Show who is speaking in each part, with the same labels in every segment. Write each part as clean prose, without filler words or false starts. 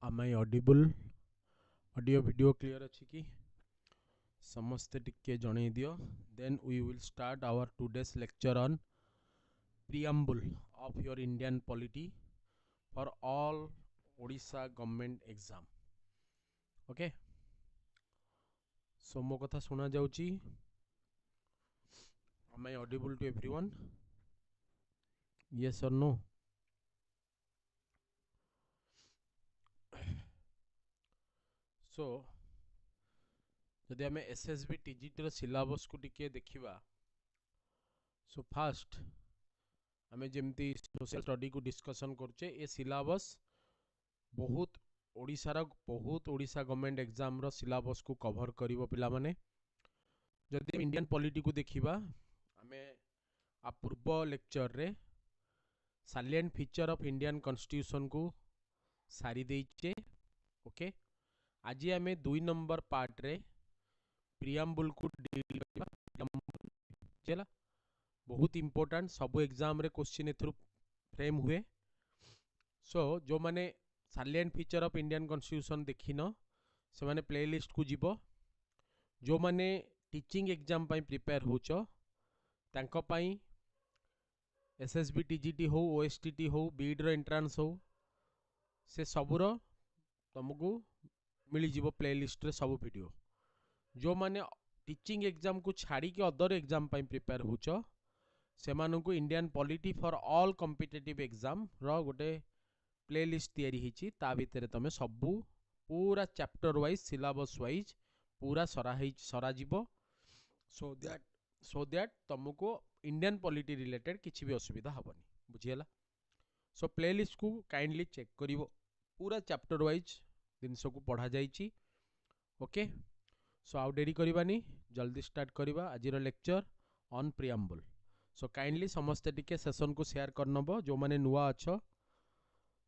Speaker 1: Am I audible? Audio video clear अछि कि समस्ते टिके जणे दियो. Then we will start our today's lecture on preamble of your Indian polity for all Odisha government exam. Okay, so mo कथा सुना जाउची. Am I audible to everyone? Yes or no? So जदि आमे SSB TGT रो syllabus को टिके देखिबा. So first आमे जेमती social study को डिस्कशन करचे ए सिलेबस बहुत ओडिशा गवर्नमेंट एग्जाम रो सिलेबस को कवर करिवो पिला माने. जदि इंडियन पॉलिटी को देखिबा आमे आ पूर्व लेक्चर रे silent feature of Indian constitution को सारी देइचे. ओके, आज आमे 2 नंबर पार्ट रे प्रियम्बल को डील करबा. चला बहुत इंपोर्टेंट, सब एग्जाम रे क्वेश्चन एथरु फ्रेम हुए. सो जो माने silent feature of Indian constitution देखिन से माने प्लेलिस्ट को जीवो. जो माने टीचिंग एग्जाम पाई प्रिपेयर होचो तांको पाई एसएसबी टीजीटी हो, ओएसटीटी हो, बीड रो एंट्रेंस हो, से सबुर तुमको मिली जीवो प्लेलिस्ट रे सब वीडियो. जो माने टीचिंग एग्जाम को छाड़ी के अदर एग्जाम पाई प्रिपेयर होचो से मानन को Indian polity for all competitive exam रो गोटे प्लेलिस्ट तैयारी हिची. ता भितर तमे सबु पूरा चैप्टर वाइज सिलेबस वाइज पूरा सरा जीवो. सो दैट तुमको इंडियन पॉलिटी रिलेटेड किसी भी असुविधा हबनी. बुझियला? सो प्लेलिस्ट को काइंडली चेक करिवो. पूरा चैप्टर वाइज जिनस को पढ़ा जाइची. ओके, सो आउ डेरी करबानी, जल्दी स्टार्ट करबा आज रो lecture on preamble. So kindly समस्ते टिके सेशन को शेयर करनबो. जो माने नुवा अछो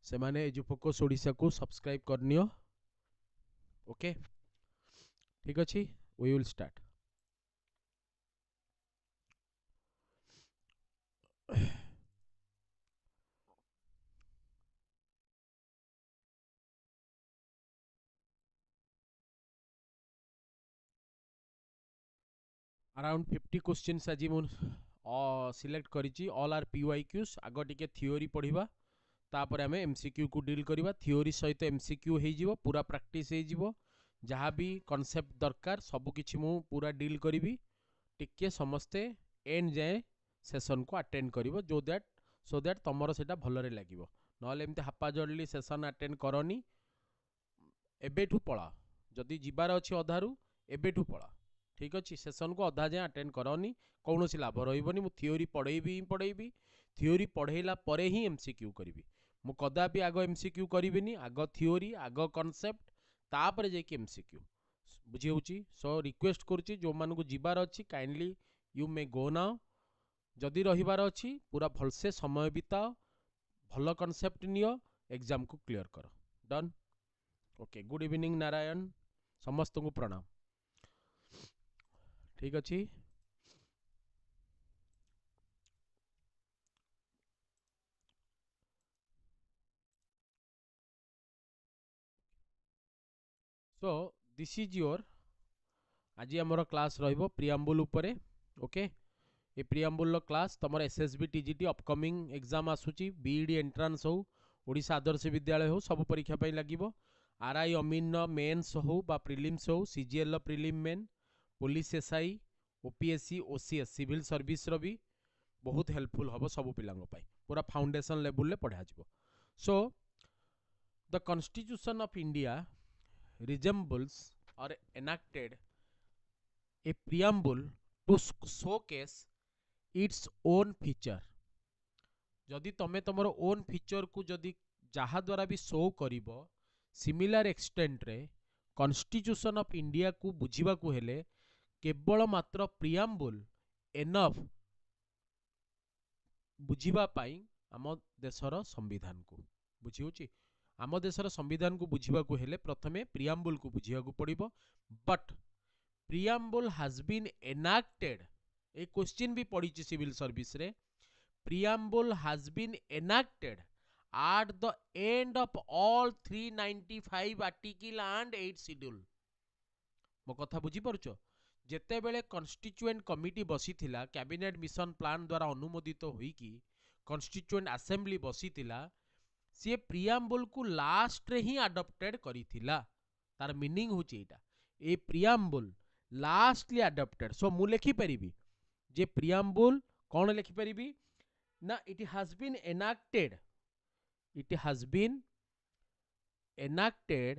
Speaker 1: से माने एजुफोकस ओडिशा को सब्सक्राइब करनियो. ओके, ठीक अछि, we will start. Around 50 questions आज मु सिलेक्ट करिची. All are PYQs. आगो टिके थ्योरी पढ़िबा, तापर आमे एमसीक्यू को डील करिबा. थ्योरी सहित एमसीक्यू हे जिवो, पूरा प्रैक्टिस हे जिवो. जहाँ भी कॉन्सेप्ट दरकार सब किछि मु पूरा डील करिबी. टिके समस्ते एंड जाए सेशन को अटेंड करिवो. सो दैट तमरो सेटा भलरे लागिवो. नहले एमते हापाजडली सेशन अटेंड करनी. एबेठू पळा, जदि जिबार अछि अधारू एबेठू पळा. ठीक अछि, सेशन को अधा जाए अटेंड करनी, कौनसी लाभ रहिबनी. मु थ्योरी पढ़ेबी. थ्योरी पढ़ेला परे ही एमसीक्यू करिवि. मु कदापि आगो एमसीक्यू करिविनी. आगो थ्योरी, आगो कॉन्सेप्ट, तापर जे कि एमसीक्यू. बुझी होची? सो रिक्वेस्ट करूची जो मान को जिबार अछि kindly you may go now. जदि रहिबार अछि पूरा भलसे समय बिताओ, भल कॉन्सेप्ट नियो, एग्जाम को क्लियर करो. Done. Okay, good evening Narayan, समस्त को प्रणाम. ठीक अछि. सो दिस इज योर आज आमर क्लास रहिबो प्रियम्बल उपरे. ओके, ए प्रियम्बल क्लास तमर एसएसबी टीजीटी अपकमिंग एग्जाम आसुची. बीडी एंट्रेंस हो, ओडिशा आदर्श विद्यालय हो, सब परीक्षा पई लागिबो. आरआई अमीन मेन्स हो बा प्रिलिम्स हो, CGL prelim main, police SI, OPSC, OCS civil service रो भी बहुत हेल्पफुल हबो सब पिलांग पई. पूरा फाउंडेशन लेवल ले पढ़ा जिवो. So the constitution of India resembles or enacted a preamble to showcase its own feature. जदि तमे तमर ओन फीचर को जदि जहा द्वारा भी शो करिवो सिमिलर एक्सटेंट रे कॉन्स्टिट्यूशन ऑफ इंडिया को बुझीबा को हेले केवल मात्र प्रियम्बल एनफ बुझीबा पाई आम देशर संविधान को. बुझी होची? आम देशर संविधान को बुझीबा को हेले प्रथमे प्रियम्बल को बुझिया को पड़िबो. But preamble has been enacted. ए क्वेश्चन भी पड़ी सिविल सर्विस रे. Preamble has been enacted at the end of all 395 article and 8 schedule. मो कथा बुझी पारुछ जेते बेले कॉन्स्टिट्यूएंट कमिटी बसी थिला कैबिनेट मिशन प्लान द्वारा अनुमोदित होई कि कॉन्स्टिट्यूएंट असेंबली बसी थिला सी प्रियाम्बल को लास्ट रे ही अडॉप्टेड करी थिला तार मीनिंग होची एटा a preamble lastly adopted so मु लिखि परिबी जे प्रियाम्बल कोन लिखि परिबी ना it has been enacted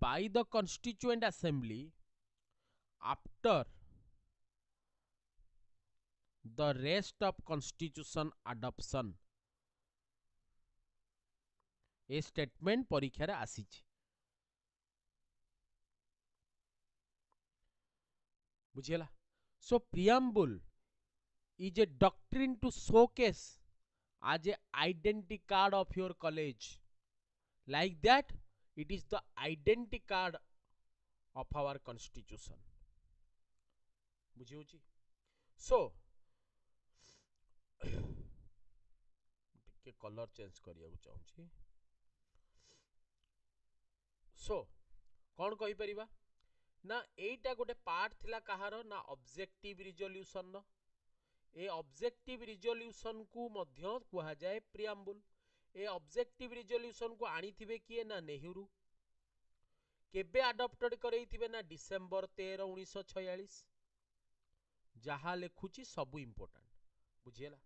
Speaker 1: by the constituent assembly after the rest of constitution adoption. A statement परीक्षा रे आसीछि बुझियला. सो preamble is a doctrine to showcase as a identity card of your college. Like that, it is the identity card of our constitution. बुझियोछि. So टिके colour change करिया चाहूछि. सो कौन कहि परिबा ना एटा गोटे part थिला कहार ना ऑब्जेक्टिव रिजोल्यूशन नो. ए ऑब्जेक्टिव रिजोल्यूशन को मध्य कुहा जाए प्रियाम्बल. ए ऑब्जेक्टिव रिजोल्यूशन को आनी थिबे किए ना नेहरू. केबे अडॉप्टेड करई थिबे ना डिसेंबर 13 1946. जहा लेखुची सब इंपोर्टेंट बुझियला.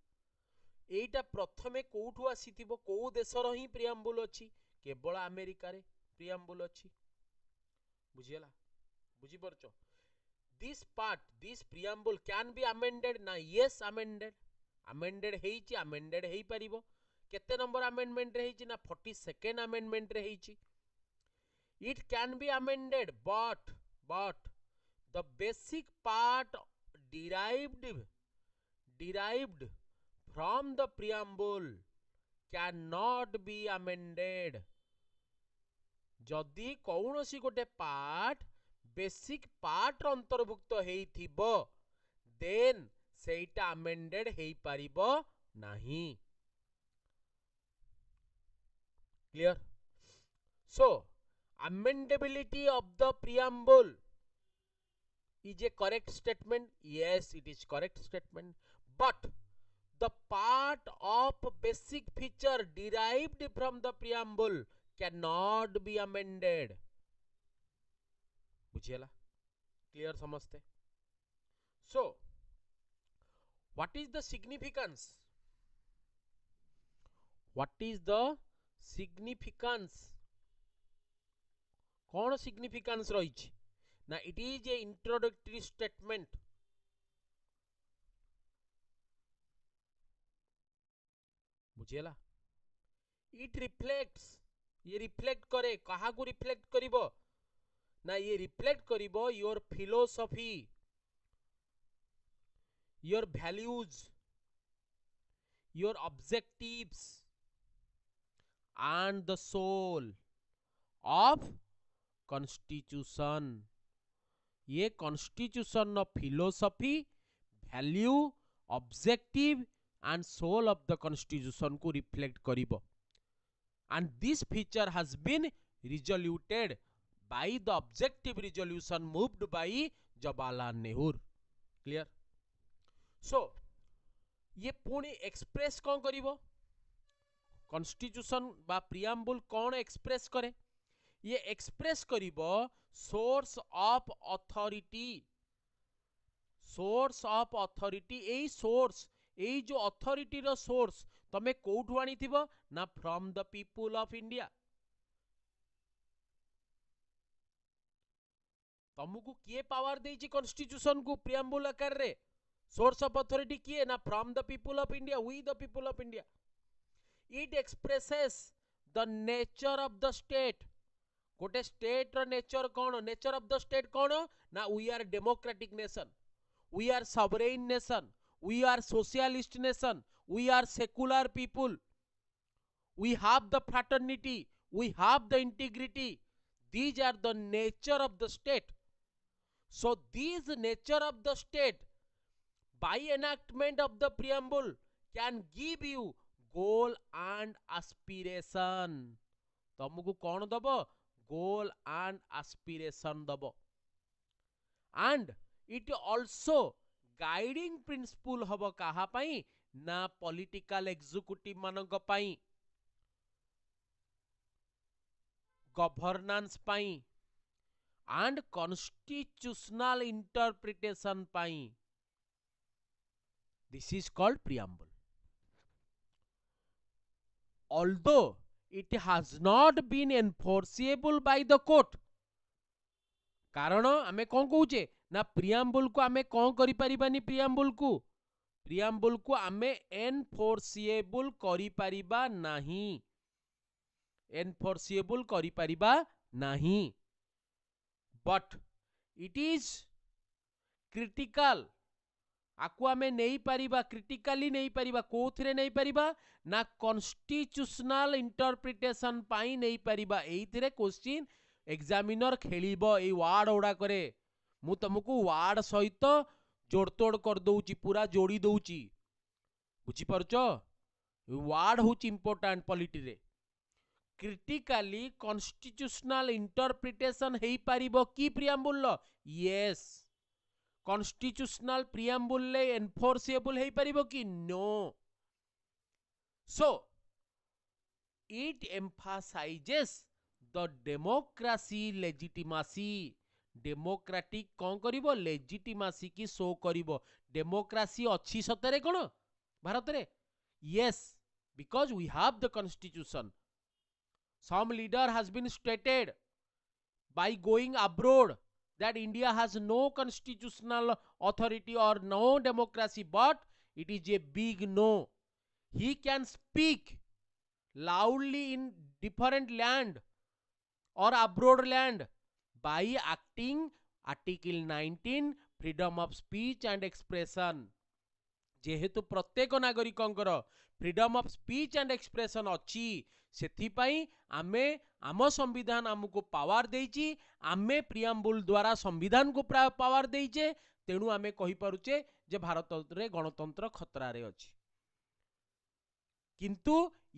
Speaker 1: एटा प्रथमे कोठु आसीथिबो को देशर ही प्रियाम्बल अछि केवल अमेरिका रे प्रियाम्बल अछि बुझियला. बुझी परचो. This preamble can be amended ना. yes amended हेइची amended हेइ परिबो. केते नंबर अमेंडमेंट हेइची ना 42nd अमेंडमेंट हेइची. it can be amended but the basic part derived from the preamble cannot be amended. जदि कौनसी गोटे पार्ट बेसिक पार्ट अंतर्भुक्त हेइथिबो देन सेटा अमेंडेड हेइ परिबो नाही. Clear. So amendability of the preamble is a correct statement. Yes, it is correct statement. But the part of basic feature derived from the preamble cannot be amended. बुझियला. Clear समझते. So what is the significance? कौन significance रही ना. It is a introductory statement. बुझियला. It reflects ये reflect करे कहा को रिफ्लेक्ट करिवो ना. ये रिफ्लेक्ट करिवो your philosophy your values your objectives and the soul of constitution. ये कॉन्स्टिट्यूशन नो philosophy value objective and soul of the constitution को रिफ्लेक्ट करिवो. And this feature has been resoluted by the objective resolution moved by Jawaharlal Nehru. Clear? So ये पुणी express कौन करिवो. Constitution बा preamble कौन एक्सप्रेस करे. ये एक्सप्रेस करिवो source of authority. Source of authority एई सोर्स एई जो अथॉरिटी रो सोर्स तमे कोठु आनी थिबो ना from the people of India. तुमको किए पावर देइची कॉन्स्टिट्यूशन को प्रियम्बल आकार रे. सोर्स ऑफ अथॉरिटी किए ना from the people of India. We the people of India. It expresses the nature of the state. गोटे स्टेट रो नेचर कौन. नेचर ऑफ द स्टेट कौन ना. We are democratic nation. We are sovereign nation. We are socialist nation. We are secular people. We have the fraternity. We have the integrity. These are the nature of the state. So these nature of the state by enactment of the preamble can give you goal and aspiration. तुमको कौन दब goal and aspiration दब and it also guiding principle hub कहा पाई ना political executive मानक पाई governance pi and constitutional interpretation pi. This is called preamble. Although it has not been enforceable by the court, कारण आमे कौन कहूचे ना प्रियाम्बल को आमे कौन करि परिबानी प्रियाम्बल को आमे एनफोर्सिएबल करि परिबा नाही but it is critical आकु आमे नहीं परिबा क्रिटिकली नहीं परिबा कोथरे नहीं परिबा ना कॉन्स्टिट्यूशनल इंटरप्रिटेशन पाई नहीं परिबा एइथिरे क्वेश्चन एग्जामिनर खेलिबो ए वार्ड ओडा करे मु तुमको वार्ड सहित जोड़तोड़ कर दउची पूरा जोड़ी दउची बुझी परचो वार्ड होची इंपोर्टेंट पॉलिटी रे क्रिटिकली कॉन्स्टिट्यूशनल इंटरप्रिटेशन हेई परिबो की प्रियम्बल यस कॉन्स्टिट्यूशनल प्रियम्बल ले एनफोर्सेबल हेई परिबो की no so it emphasizes the democracy legitimacy democratic कौन करिबो लेजिटिमेसी की शो करिबो डेमोक्रेसी अच्छी सतरे कोन भारत रे yes because we have the constitution some leader has been stated by going abroad that India has no constitutional authority or no democracy, but it is a big no. He can speak loudly in different land or abroad land by acting Article 19 freedom of speech and expression. जेहेतु प्रत्येक नागरिकंकर freedom of speech and expression अच्छी सेथिपाई आमे आम संविधान आमको power देइची आमे प्रियम्बल द्वारा संविधान को पावर देइचे तेणु आमे कहि पारुचे जे भारत रे गणतंत्र खतरा रे अछि किंतु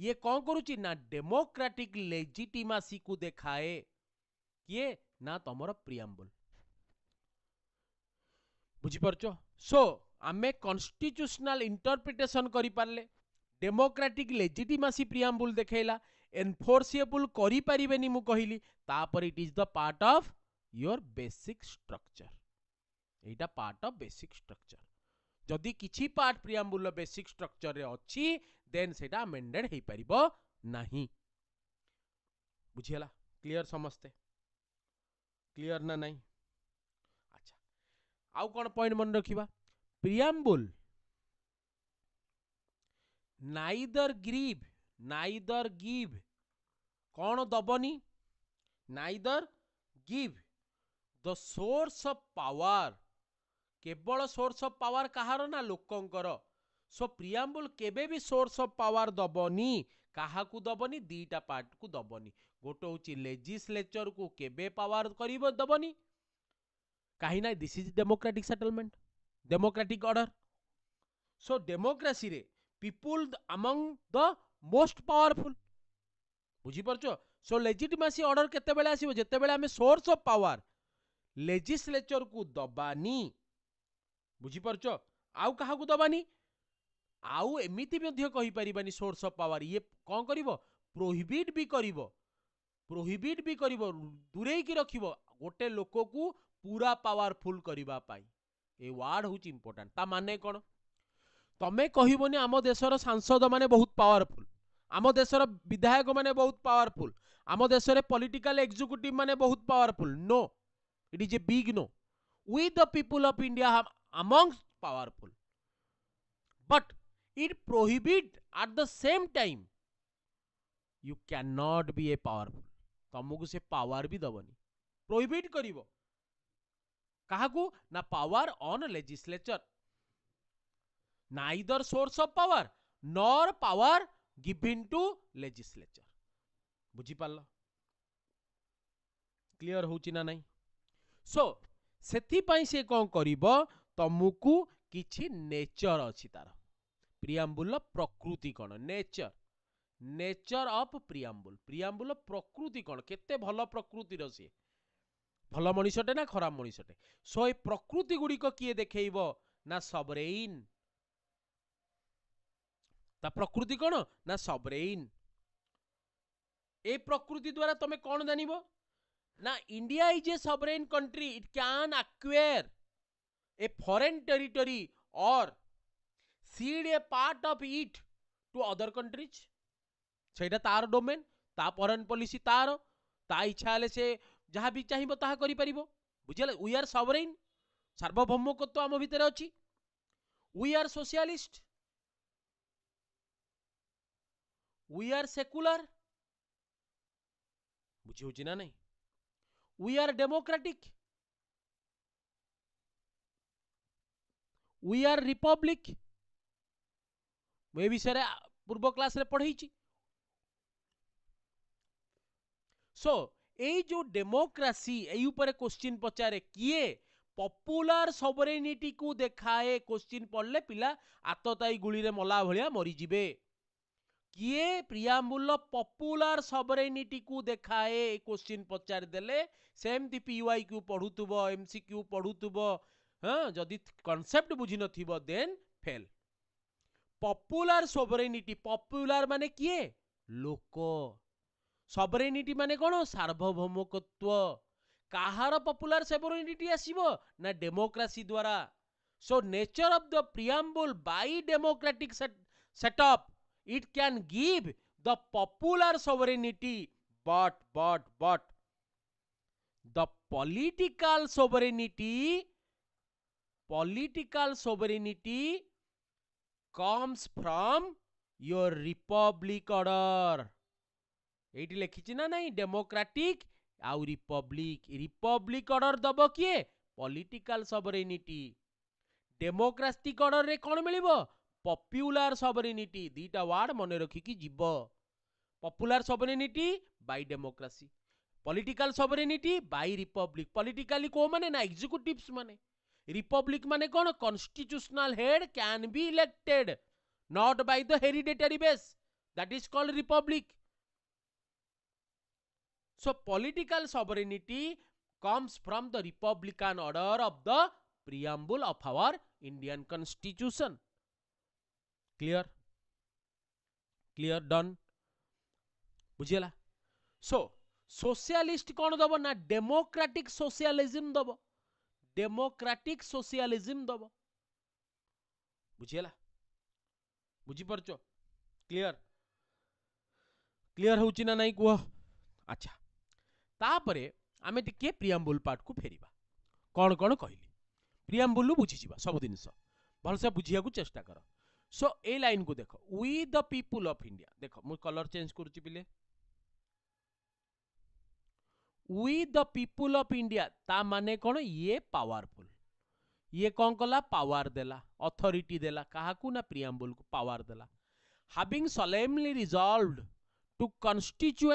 Speaker 1: ये कौन करूची ना डेमोक्रेटिक लेजिटिमेसी को देखाए किए ना तमर प्रियम्बल बुझी परचो सो आमे कॉन्स्टिट्यूशनल इंटरप्रिटेशन करि पारले डेमोक्रेटिक लेजिटिमेसी प्रियम्बल देखैला एनफोर्सेबल करि परिबेनी मु कहिली तापर it is the part of your basic structure Etah part of basic structure जदि किछि पार्ट प्रियम्बल बेसिक स्ट्रक्चर रे अछि देन सेटा अमेंडेड हेई परिबो नाही बुझियला क्लियर समझते क्लियर ना नहीं अच्छा आउ कोन पॉइंट मन रखिबा प्रियम्बल नाइदर गिव कौन दबनी neither give the source of power केवल सोर्स ऑफ पावर कहार ना लोकंकर सो प्रियम्बल केबे भी सोर्स ऑफ पावर दबनी काहाकू दबनी दीटा पार्ट को दबनी गोटे होची लेजिस्लेचर को केबे पावर करिवो दबनी काहे ना this is democratic settlement democratic order so democracy रे people among the most powerful बुझी परचो सो लेजिटिमेसी ऑर्डर केते बेले आसीबो जेते बेले हमें सोर्स ऑफ पावर लेजिस्लेचर को दबानी बुझी परचो आउ कहा को दबानी आउ एमिति मध्य कहि परिबानी सोर्स ऑफ पावर ये कोन करिवो प्रोहिबिट भी करिवो दूरेई की रखिवो गोटे लोक को पूरा पावरफुल करिबा पाई ए वार्ड होची इंपोर्टेंट ता माने कोन तमे कहिबोनी आम देशर सांसद माने बहुत पावरफुल आम देशर विधायक माने बहुत पावरफुल आम देशर पॉलिटिकल एग्जीक्यूटिव माने बहुत powerful no it is a big no we the people of India amongst powerful but it prohibit at the same time you cannot be a powerful तुमको से पावर भी दबनी प्रोहिबिट करिवो काहाकू ना power on legislature neither source of power nor power given to legislature बुझी पारल clear होची ना नहीं सो सेथि पई से कोन करिवो तुमको किछि नेचर अछि तार प्रियाम्बुल प्रकृति कौन नेचर नेचर ऑफ प्रियाम्बुल प्रियाम्बुल प्रकृति कौन केते भल प्रकृति सी भल मनीषटे ना खराब मनीषटे सो ए प्रकृति गुड़िक किए देखैबो ना सबरेइन ता प्रकृति कौन ना सबरेइन ए प्रकृति द्वारा तमे कौन जानिबो ना India is a sovereign country it can acquire a foreign territory or cede a part of it to other countries सेटा तार डोमेन ता फॉरेन पॉलिसी तार ता इच्छा हेले से जहाँ भी चाहिए ताहा करि परिबो बुझिले वी आर सबरेन सार्वभौमत्व आम भितर अछि we are socialist we are secular बुझी होची ना नहीं we are democratic we are republic मैं विषय पूर्व क्लास रे पढ़ी सो ए जो डेमोक्रेसी ए ऊपर क्वेश्चन पचारे किए पॉपुलर सॉवरेनिटी को देखाए क्वेश्चन पढ़ले पिला आतताई गुली रे मला भलिया मरी जिबे किए प्रियाम्बुल पॉपुलर सॉवरेनिटी को देखाए क्वेश्चन पचार देले सेमती पीवाई क्यू पढ़ुथुबो एमसीक्यू पढ़ुथुबो हां जदी कांसेप्ट बुझी नथिबो then fail popular sovereignty popular माने किए लोक सॉवरेनिटी माने कोन सार्वभौमत्व काहार पॉपुलर सॉवरेनिटी आसीबो ना डेमोक्रेसी द्वारा so nature of the preamble by democratic setup it can give the popular sovereignty but the political sovereignty comes from your republic order eighty लिखी ना नहीं democratic आउ रिपब्लिक ऑर्डर दबो किए political sovereignty democratic order रे कौन मिलिबो popular sovereignty दीटा वार्ड मने रखी कि जीव popular sovereignty by democracy political sovereignty by republic politically को माने ना एग्जीक्यूटिव्स माने रिपब्लिक माने कोन constitutional head can be elected not by the hereditary base that is called republic so political sovereignty comes from the republican order of the preamble of our Indian constitution clear done बुझिला so socialist कौन दबो ना democratic socialism दबो बुझिला बुझी परचो clear होची ना नहीं कुह अच्छा तापरे आमे टिके प्रियाम्बुल पार्ट को फेरिबा कौन कौन कहली प्रियाम्बुल बुझी जिबा सब जिनिस भलसे बुझिया को चेष्टा कर सो ए लाइन को देखो we the people of India देखो मु कलर चेंज करूची पिले we the people of India ता माने कोन ये पावरफुल ये कौन कला पावर देला अथॉरिटी देला काहाकू ना प्रियाम्बुल को पावर देला having solemnly resolved to constitute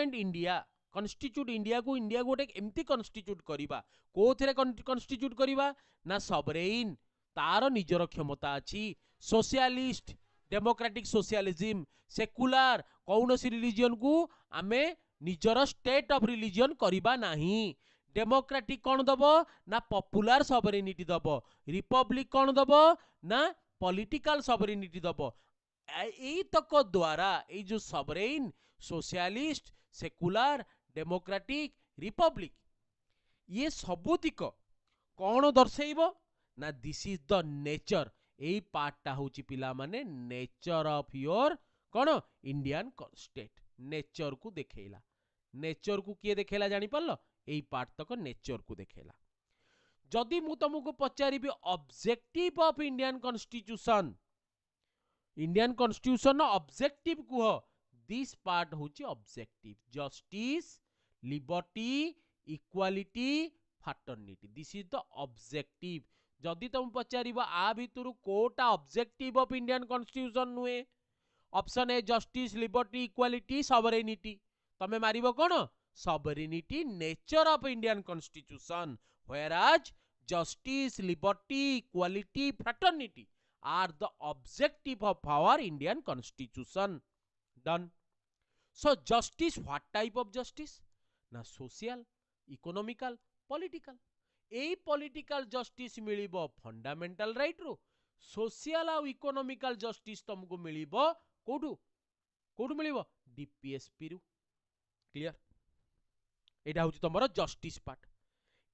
Speaker 1: India को गोटे एमती कन्स्टिट्यूट करिबा कोथरे कन्स्टिट्यूट करिबा ना सबरेइन तार निजर क्षमता अछि सोशलिस्ट डेमोक्रेटिक सोशलिज्म सेकुलर कौन सी रिलीजन को आमे निजर स्टेट ऑफ रिलीजन करिबा नाही डेमोक्रेटिक कौन दबो ना पॉपुलर सॉवरेनिटी दबो रिपब्लिक कौन दबो ना पॉलिटिकल सॉवरेनिटी दबो एई तक द्वारा ए जो sovereign socialist secular democratic Republic ये सबुतिक कौन दर्शेइबो ना दिस इज द नेचर एई पार्टटा होची पिला माने नेचर ऑफ योर कौन इंडियन स्टेट नेचर को देखेला नेचर को किए देखेला जानी पारलो एई पार्ट तक नेचर को देखेला जदि मु तुमको पचारिबी objective of Indian constitution objective कुह दिस पार्ट होची objective justice liberty equality fraternity this is the objective जदि तुम पचारिबा आ भितरु कोटा ऑब्जेक्टिव ऑफ इंडियन कॉन्स्टिट्यूशन नुए option A justice liberty equality sovereignty तमे मारिबो कोन sovereignty nature of Indian constitution whereas justice, liberty, equality, fraternity are the objective of our Indian constitution. Done. So justice, what type of justice? Na social, economical, political. এই political justice मिलिबो fundamental right रो, social और economical justice तुमको मिलिबो कोठू कोठू मिलिबो DPSP रू. Clear? एटा होची तमरो justice part.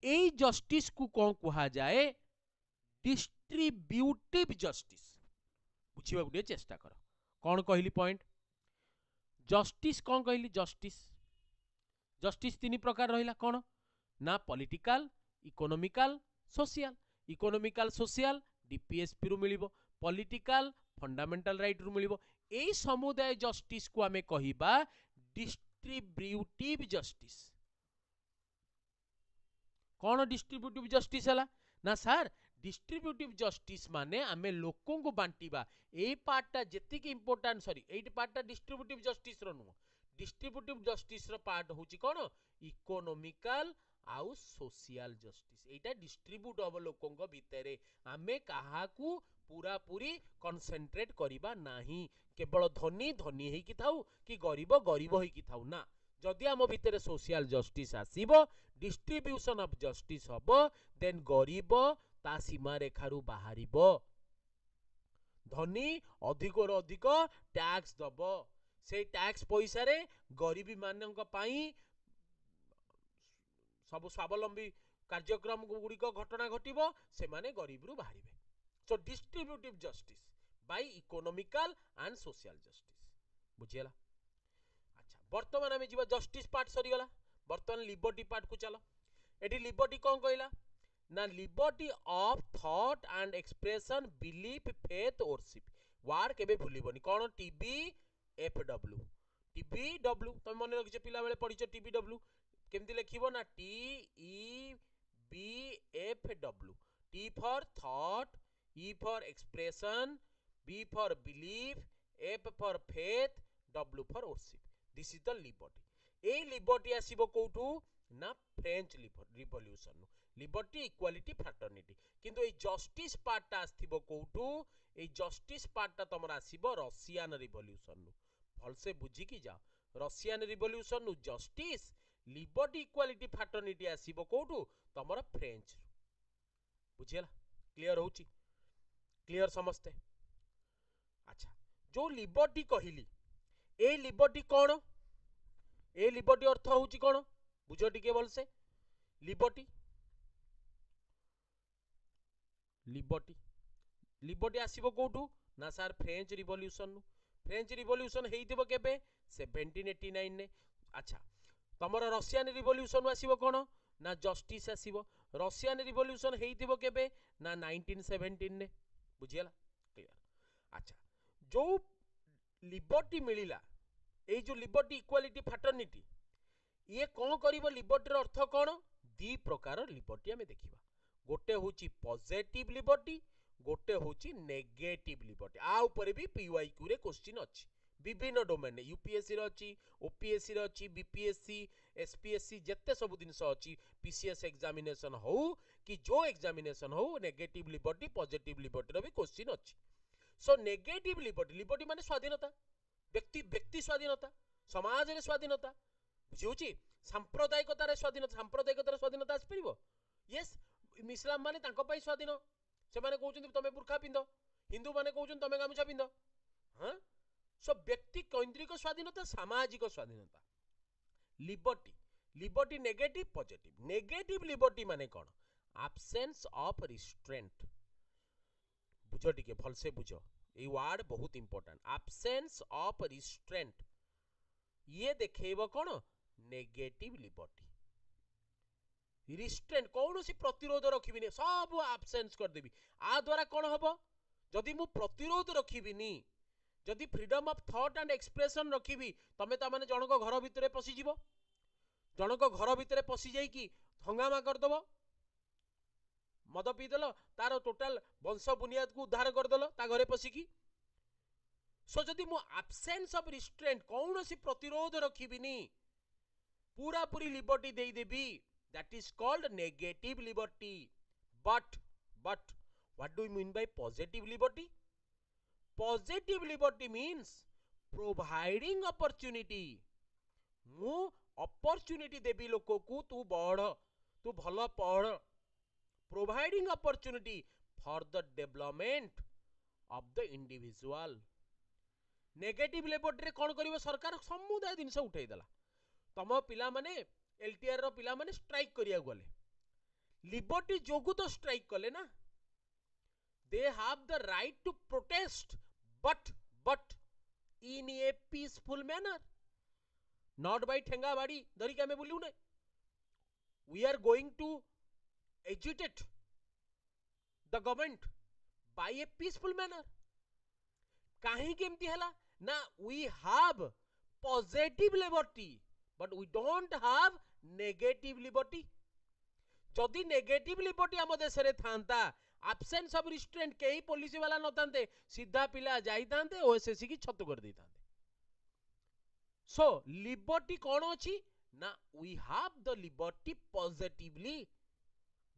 Speaker 1: এই justice को कौन कहा जाए? Distributive justice. बुझिबा गुटे चेष्टा कर. कौन कहली पॉइंट? जस्टिस कौन कहली? जस्टिस जस्टिस तीन प्रकार रहिला. कौन ना? Political, economical, social. Economical social DPSP रु मिलिबो, पॉलिटिकल फंडामेंटल राइट रु मिलिबो. एई समुदाय जस्टिस को आमे कहिबा डिस्ट्रीब्यूटिव जस्टिस. कौन डिस्ट्रीब्यूटिव जस्टिस हला? ना सर, डिस्ट्रीब्यूटिव जस्टिस माने आमे लोकों को बांटीबा. ए पार्टटा जेतिक इंपोर्टेंट, सॉरी एई पार्टटा डिस्ट्रीब्यूटिव जस्टिस रो नु. डिस्ट्रीब्यूटिव जस्टिस रो पार्ट होची कोन? इकोनॉमिकल आउ सोशल जस्टिस. एटा डिस्ट्रीब्यूट अब लोकों को भितरे आमे काहाकू पूरा पूरी कंसंट्रेट करिबा नाही. केवल धनी धनी हेई कि थाउ कि गरीब गरीब हेई कि थाउ ना. जदि आम भितर सोशल जस्टिस आसीबो, डिस्ट्रीब्यूशन ऑफ जस्टिस हबो, देन गरीब ता सीमा रेखारु बाहरिबो. धनी अधिक अधिक टैक्स दबो. से टैक्स पैसा रे गरीबी मानक पाई सब स्वावलंबी कार्यक्रम गुड़िक घटना घटिबो, से माने गरीब रु बाहरिबे. So distributive justice by economical and social justice. बुझियला? अच्छा, वर्तमान आमे जीवा जस्टिस पार्ट सरी गला. वर्तमान लिबर्टी पार्ट को चलो. एटी लिबर्टी कौन कहला? ना liberty of thought and expression, belief, faith, worship. वार केबे भूलिबोनी. कौन? TB FW. टीबी डब्ल्यू तुम मन रखिछ, पिला बेले पढिछ. टीबी डब्ल्यू केमती लिखिबो ना? T E B F W. T for thought, E for expression, B for belief, F for faith, W for worship. This is the liberty. ए लिबर्टी आसीबो कोठू? ना French revolution. Liberty, equality, fraternity. किंतु ए justice पार्टटा आस्थिबो कोठू? ए justice पार्टटा तमर आसीबो Russian revolution. भलसे बुझी कि जाओ. Russian revolution justice, liberty, equality, fraternity आसीबो कोठू? तमर फ्रेंच. बुझियला? क्लियर होची? क्लियर समस्ते? अच्छा, जो लिबर्टी कहिली, ए लिबर्टी कौन? ए लिबर्टी अर्थ होची कौन? बुझो टिके भलसे. लिबर्टी लिबर्टी लिबर्टी आसीबो कोठू? ना sir French revolution. French revolution हेइतिबो केबे? 1789 ने. अच्छा, तमर रशियन रिवॉल्यूशन आसीबो कोन? ना जस्टिस आसीबो. रशियन रिवॉल्यूशन हेइतिबो केबे? ना 1917 ने. बुझियला? क्लियर? अच्छा, जो लिबर्टी मिलिला, ए जो लिबर्टी, इक्वालिटी, फ्रैटर्निटी, ये कौन करिवो? लिबर्टी अर्थ कौन? दी प्रकार लिबर्टी आमे देखिबा. गोटे होची पॉजिटिव लिबर्टी, गोटे होची नेगेटिव लिबर्टी. आ ऊपर भी पीवाईक्यू रे क्वेश्चन अछि. विभिन्न डोमेन यूपीएससी रे अछि, ओपीएससी रे अछि, बीपीएससी, एसपीएससी, जत्ते सब दिन अछि. पीसीएस एग्जामिनेशन हो कि जो एग्जामिनेशन हो, नेगेटिव लिबर्टी, पॉजिटिव लिबर्टी रो भी क्वेश्चन अछि. सो नेगेटिव लिबर्टी, लिबर्टी माने स्वाधीनता, व्यक्ति व्यक्ति स्वाधीनता, समाज रे स्वाधीनता. बुझिउची? सांप्रदायिकता रे स्वाधीनता. सांप्रदायिकता रे स्वाधीनता आसी परिबो? यस. इस्लाम माने तांको पाई स्वाधीन. से माने कहउछन तमे बुरखा पिंदो. हिंदू माने कहउछन तमे गामछा पिंदो. हां? सो व्यक्ति केंद्रिक स्वाधीनता, सामाजिक स्वाधीनता. Liberty, liberty negative, positive. Negative liberty माने कोन? Absence of restraint. बुझो टिके भलसे बुझो. ए वर्ड बहुत इंपोर्टेंट. Absence of restraint. ये देखेबो कोन? Negative liberty. रिस्ट्रेंट कौन सी प्रतिरोध रखिबिनी, सब एब्सेंस कर देबी. आ द्वारा कौन हबो? जदि मु प्रतिरोध रखिबिनी, जदि freedom of thought and expression रखिबी, तमे ता माने जनक घर भितरे पसी जीवो. जनक घर भितरे पसी जाई कि हंगामा कर दबो. मद पी देलो, तार टोटल वंश बुनियाद को उद्धार कर देलो ता घरे पसिकी. सो जदि मु एब्सेंस ऑफ रिस्ट्रेंट, कौन सी प्रतिरोध रखिबिनी, पूरा पूरी लिबर्टी देई देबी, that is called negative liberty. But what do you mean by positive liberty? Positive liberty means providing opportunity. ମୁଁ opportunity ଦେବି ଲୋକକୁ, ତୁ ବଢ, ତୁ ଭଲ ପଢ. Providing opportunity for the development of the individual. Negative liberty रे कौन करिवो सरकार? समुदाय जिनस उठाई देला. तम पिला माने एलटीआर रो पिला माने स्ट्राइक करिया गले. लिबर्टी जोगु तो स्ट्राइक कले ना. They have the right to protest, but in a peaceful manner, not by ठेंगा बाड़ी धरी के हमें बोलियो ना. We are going to agitate the government by a peaceful manner. काहे केमती हला ना? We have positive liberty, but we don't have negative liberty. जदि नेगेटिव लिबर्टी आम देश रे थांता, absence of restraint, कई पुलिस वाला न थांते, सीधा पिला जाई थांते, ओएसएससी की छत कर दी थांते. So liberty कौन अछि ना? We have the liberty positively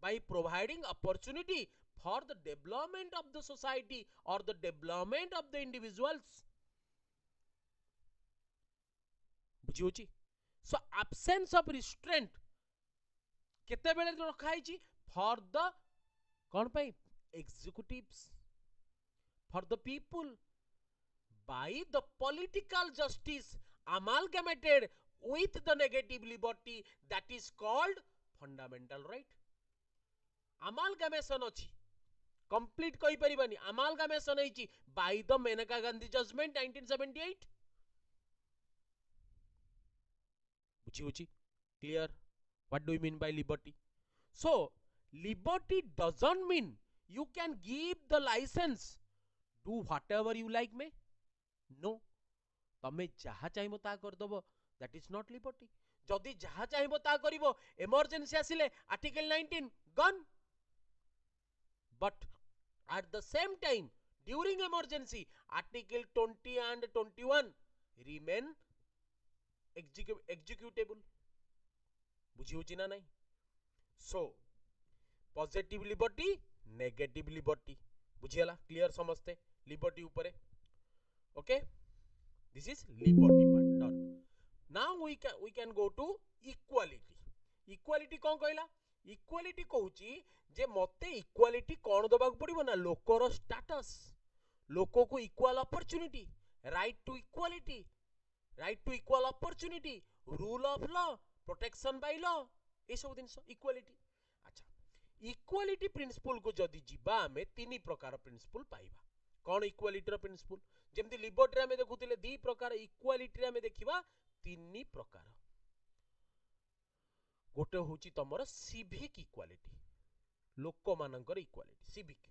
Speaker 1: by providing opportunity for the development of the society or the development of the individuals. बुझी होची? So absence of restraint केते बेले रखा है for the कौन पाई? Executives, for the people, by the political justice amalgamated with the negative liberty, that is called fundamental right. Amalgamation अछि, complete कहि परिबानी. Amalgamation है by the Menaka Gandhi judgment 1978. बुझी होची? Clear? What do you mean by liberty? So liberty doesn't mean you can give the license, do whatever you like में. No. तमे जहा चाहिबो ता कर दबो, that is not liberty. जदि जहा चाहिबो ता करिवो, emergency आसिले article 19 gone. But at the same time, during emergency, article 20 and 21 remain executable. बुझी होची ना नहीं? So positive liberty, negative liberty. बुझियला? Clear समझते liberty ऊपरे. Okay, this is liberty part done. Now we can go to equality. Equality कौन कहला? Equality कहूची जे मते equality कौन दबा पड़िबो ना? लोकर status, लोको को equal opportunity, right to equality, right to equal opportunity, rule of law, protection by law, ए सब दिन equality. अच्छा, equality principle को जदि जीवा में तीन प्रकार प्रिंसिपल पाइबा. कौन इक्वालिटी रो प्रिंसिपल? जेमती लिबर्टी में देखुतिले दी प्रकार, इक्वालिटी में देखिबा तीन प्रकार. गोटे होची तमरो सिविक इक्वालिटी, लोक मानकर इक्वालिटी सिविक.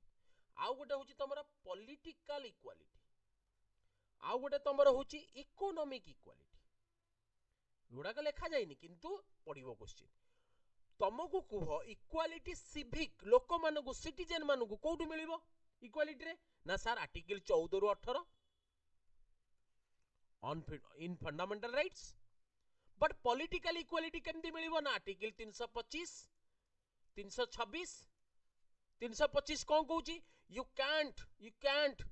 Speaker 1: आउ गोटे होची तमरो पॉलिटिकल इक्वालिटी. आउ गोटे तमरो होची इकोनॉमिक इक्वालिटी. गुडाक लेखा जाइनी किंतु पढ़िबो क्वेश्चन. तमको कुह इक्वालिटी सिविक लोक मानकु सिटीजन मानकु कोठु मिलिबो इक्वालिटी रे? ना सर आर्टिकल 14 रु 18 on in fundamental rights. But political equality केमती मिलिबो ना? आर्टिकल 325, 326. 325 कौन कहूची? You can't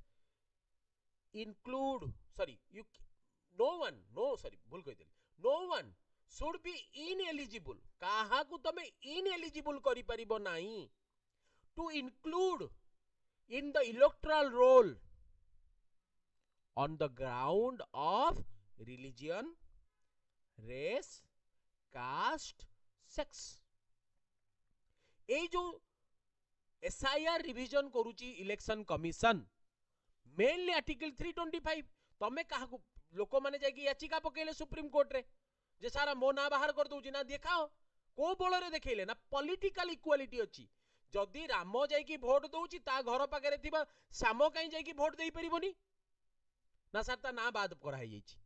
Speaker 1: include, sorry, भूल कहि देली. No one should be ineligible. काहा को तमे ineligible करि परिबो नाही to include in the electoral roll on the ground of religion, race, caste, sex. ए जो SIR रिविजन करूची इलेक्शन कमिशन मेनली आर्टिकल 325. तमे काहा को लोक माने जाकी याचिका पकेले सुप्रीम कोर्ट रे जे सारा मो ना बाहर कर दउची ना, देखाओ को बोल रे देखैले ना? पॉलिटिकल इक्वालिटी अछि. जदि राम जाइकी भोट दउची ता घर पाके थिबा श्याम काई जाइकी भोट देई परिबोनी ना? सर ता ना बाद करा है जाइची.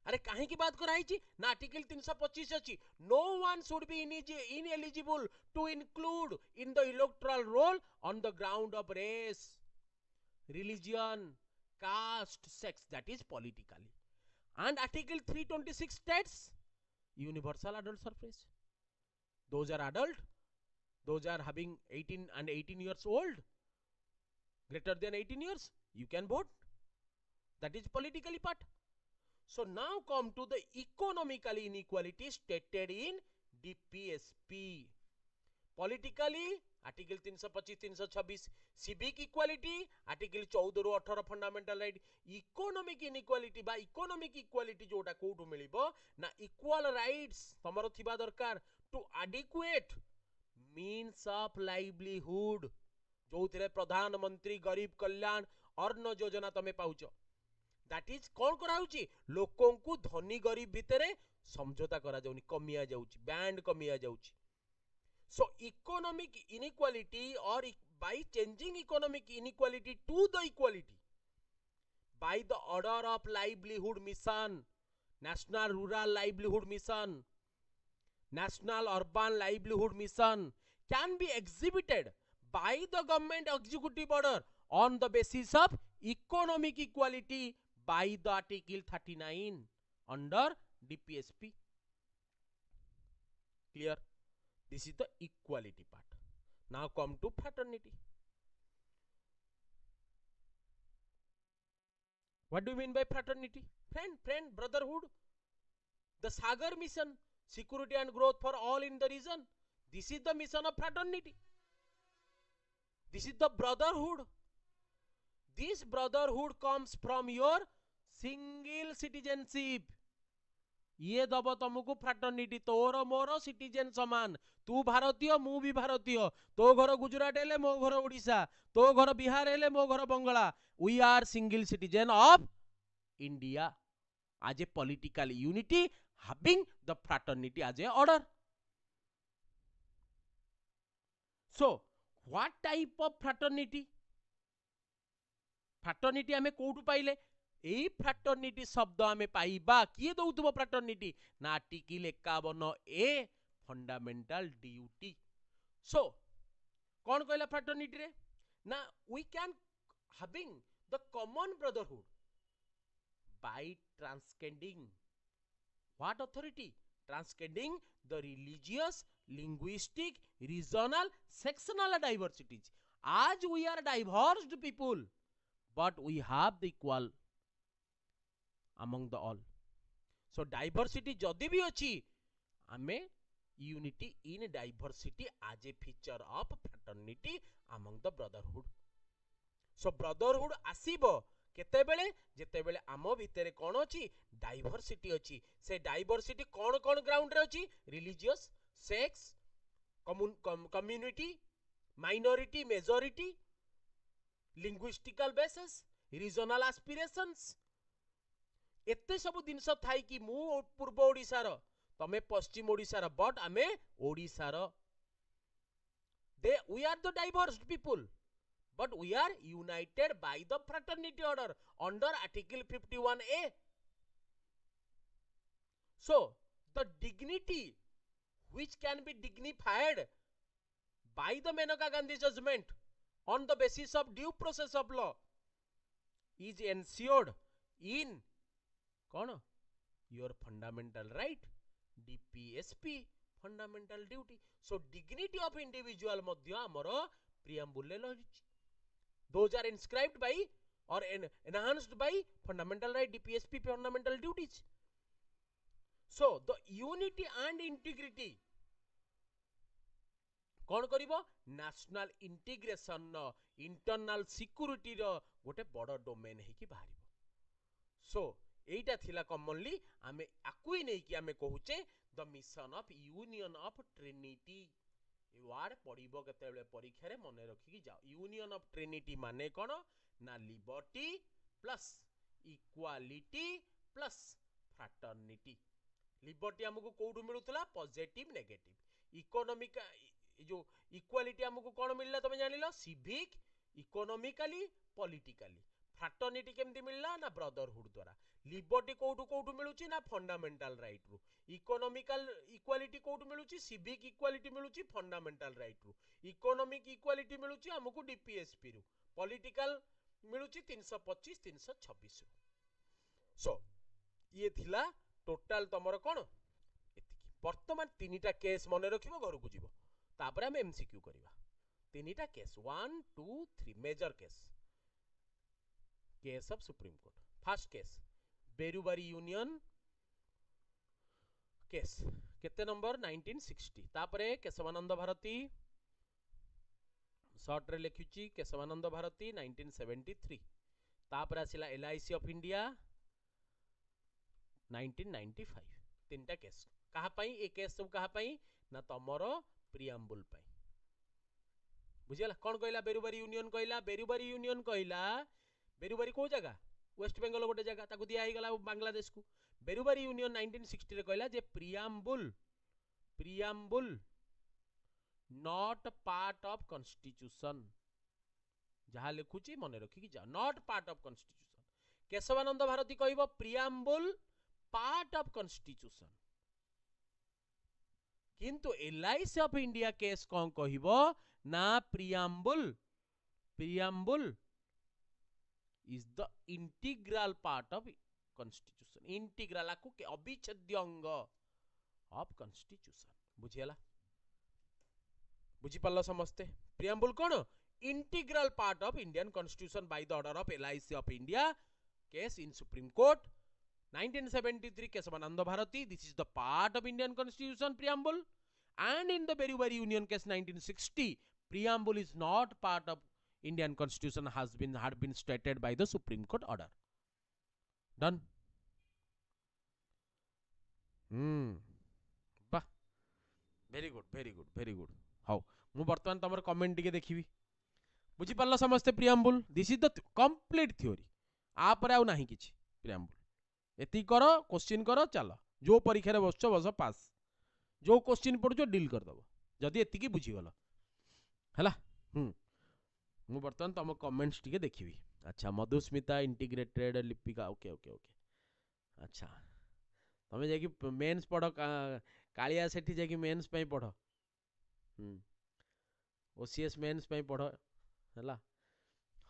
Speaker 1: अरे काहे की बात करा है ना? आर्टिकल 325 अछि. No one should be ineligible to include in the electoral roll on the ground of race, religion, caste, sex, that is politically. And article 326 states universal adult suffrage. Those are adult, those are having 18 and 18 years old, greater than 18 years, you can vote. That is politically part. So now come to the economical inequality stated in DPSP. Politically Article 325 326, civic equality Article 14 ରୁ 18 fundamental right. Economic inequality by economic equality जोटा कोठु मिलिबो ना equal rights तमरो थिबा दरकार to adequate means of livelihood जोथिरे प्रधानमंत्री गरीब कल्याण अन्न योजना तमे पाउचो. दैट इज कौन कराउची लोकों को धनी गरीब भितरे समझौता करा जाउनी, कमिया जाउची, बैंड कमिया जाउची. So economic inequality or by changing economic inequality to the equality by the order of livelihood mission, national rural livelihood mission, national urban livelihood mission can be exhibited by the government executive order on the basis of economic equality by the Article 39 under DPSP. Clear? This is the equality part. Now come to fraternity. What do you mean by fraternity? Friend, brotherhood. The Sagar mission, security and growth for all in the region. This is the mission of fraternity. This is the brotherhood. This brotherhood comes from your single citizenship. ये दब तुमको fraternity, तोर मोर citizen समान, तू भारतीय मु भी भारतीय, तो घर गुजरात हेले मो घर ओडिशा, तो घर बिहार हेले मो घर बंगाला. We are single citizen of India as a political unity having the fraternity as a order. So what type of fraternity? Fraternity हमें कोठु पाइले? एई फ्रैटर्निटी शब्द आमे पाइबा किए दउतबो फ्रैटर्निटी ना article 51 A fundamental duty. So कौन कहला फ्रैटर्निटी रे ना we can having the common brotherhood by transcending what authority, transcending the religious, linguistic, regional, sectional diversities. As we are diverse people, but we have the equal among the all. So diversity जदि भी अच्छी आमे unity in diversity as a feature of fraternity among the brotherhood. So brotherhood आसीबो केतेबेले जेतेबेले आमो भितरे कोन अछि diversity अछि. से diversity कोन कोन ground रे अछि? Religious, sex, community, minority, majority, linguistical basis, regional aspirations. एते सब जिनस थाई कि मु पूर्व ओडिसा रो, तमे पश्चिम ओडिसा रो, बट आमे ओडिसा रो. We are the diverse people, but we are united by the fraternity order under Article 51A. So the dignity which can be dignified by the Menaka Gandhi judgment on the basis of due process of law is ensured in कौन your fundamental right, DPSP fundamental duty. So dignity of individual मध्य हमरो preamble ले लहिछि. Those are inscribed by or enhanced by fundamental right, DPSP fundamental duties. So the unity and integrity कौन करिबो? national integration internal security रो गोटे बड़ domain है कि बाहरिबो. So एटा थिला commonly आमे आकुई नै कि आमे कहूचे the mission of union of trinity. ए वर्ड पढिबो केतेबेले परीक्षा रे मने रखि कि जाओ. यूनियन ऑफ ट्रिनिटी माने कोन ना liberty plus equality plus fraternity. Liberty हमको कोठु मिलुतला? Positive negative. इकोनॉमिक जो इक्वालिटी हमको कोन मिलला तमे जानिलो? Civic, economically, politically. फ्रैटर्निटी केमती मिलला ना ब्रदरहुड द्वारा. लिबर्टी कोठु कोठु मिलुची ना फंडामेंटल राइट रु. इकोनॉमिकल इक्वालिटी कोठु मिलुची? सिविक इक्वालिटी मिलुची फंडामेंटल राइट रु. इकोनॉमिक इक्वालिटी मिलुची हमको डीपीएसपी रु. पॉलिटिकल मिलुची 325 326 रु. सो ये थिला टोटल तमरो कोन एतिकी. वर्तमान तीनटा केस मने रखिबो, घर को जीवो. तापर हम एमसीक्यू करवा तीनटा case 1 2 3 major case of supreme court first case Berubari union case केते नंबर 1960 तापरे केशवानंद भारती शॉर्ट रे लिखुची केशवानंद भारती 1973 तापर आसिला एलआईसी ऑफ इंडिया 1995 तीनटा केस कहा पई ए केस सब कहा पई ना तमरो प्रिएम्बल पई बुझिला कोन कहला बेरुबारी यूनियन कहला बेरुबारी को जगह वेस्ट बेंगल गोटे जगह ताकू दिया ही गला बांग्लादेश को बेरुबारी यूनियन 1960 रे कहला जे preamble not part of constitution जहां लिखुची मने रखी कि जा not part of constitution Kesavananda Bharati कहबो प्रिएम्बल पार्ट ऑफ कॉन्स्टिट्यूशन किंतु एलआईसी ऑफ इंडिया केस कौन कहबो ना preamble is the integral part of constitution integral को के अविच्छेद्य अंग of constitution बुझियला बुझी पल्ला समझते प्रिएम्बल कौन integral part of Indian constitution by the order of LIC of India case in Supreme Court 1973 Kesavananda Bharati this is the part of Indian constitution preamble and in the Berubari Union case 1960 preamble is not part of Indian constitution had been stated by the Supreme Court order. Done. Bah. Very good. How? मु बर्तमान तमर comment टिके देखिबी. बुझी पारला समस्ते preamble. This is the complete theory. आ पर आउ नाही किछि प्रिएम्बल. एति करो क्वेश्चन करो चलो. जो परीक्षा रे बसछ बस पास. जो क्वेश्चन पढुछो डील कर दबो. जदी एति की बुझी गलो. हला. मु बर्तमान तुम कमेंट्स टिके देखिबी. अच्छा मधुस्मिता इंटीग्रेटेड लिपिका ओके अच्छा तुम जाकि मेंस पढ़ कालिया सेठी जाकि मेंस पई पढ़ ओसीएस मेंस पई पढ़ हला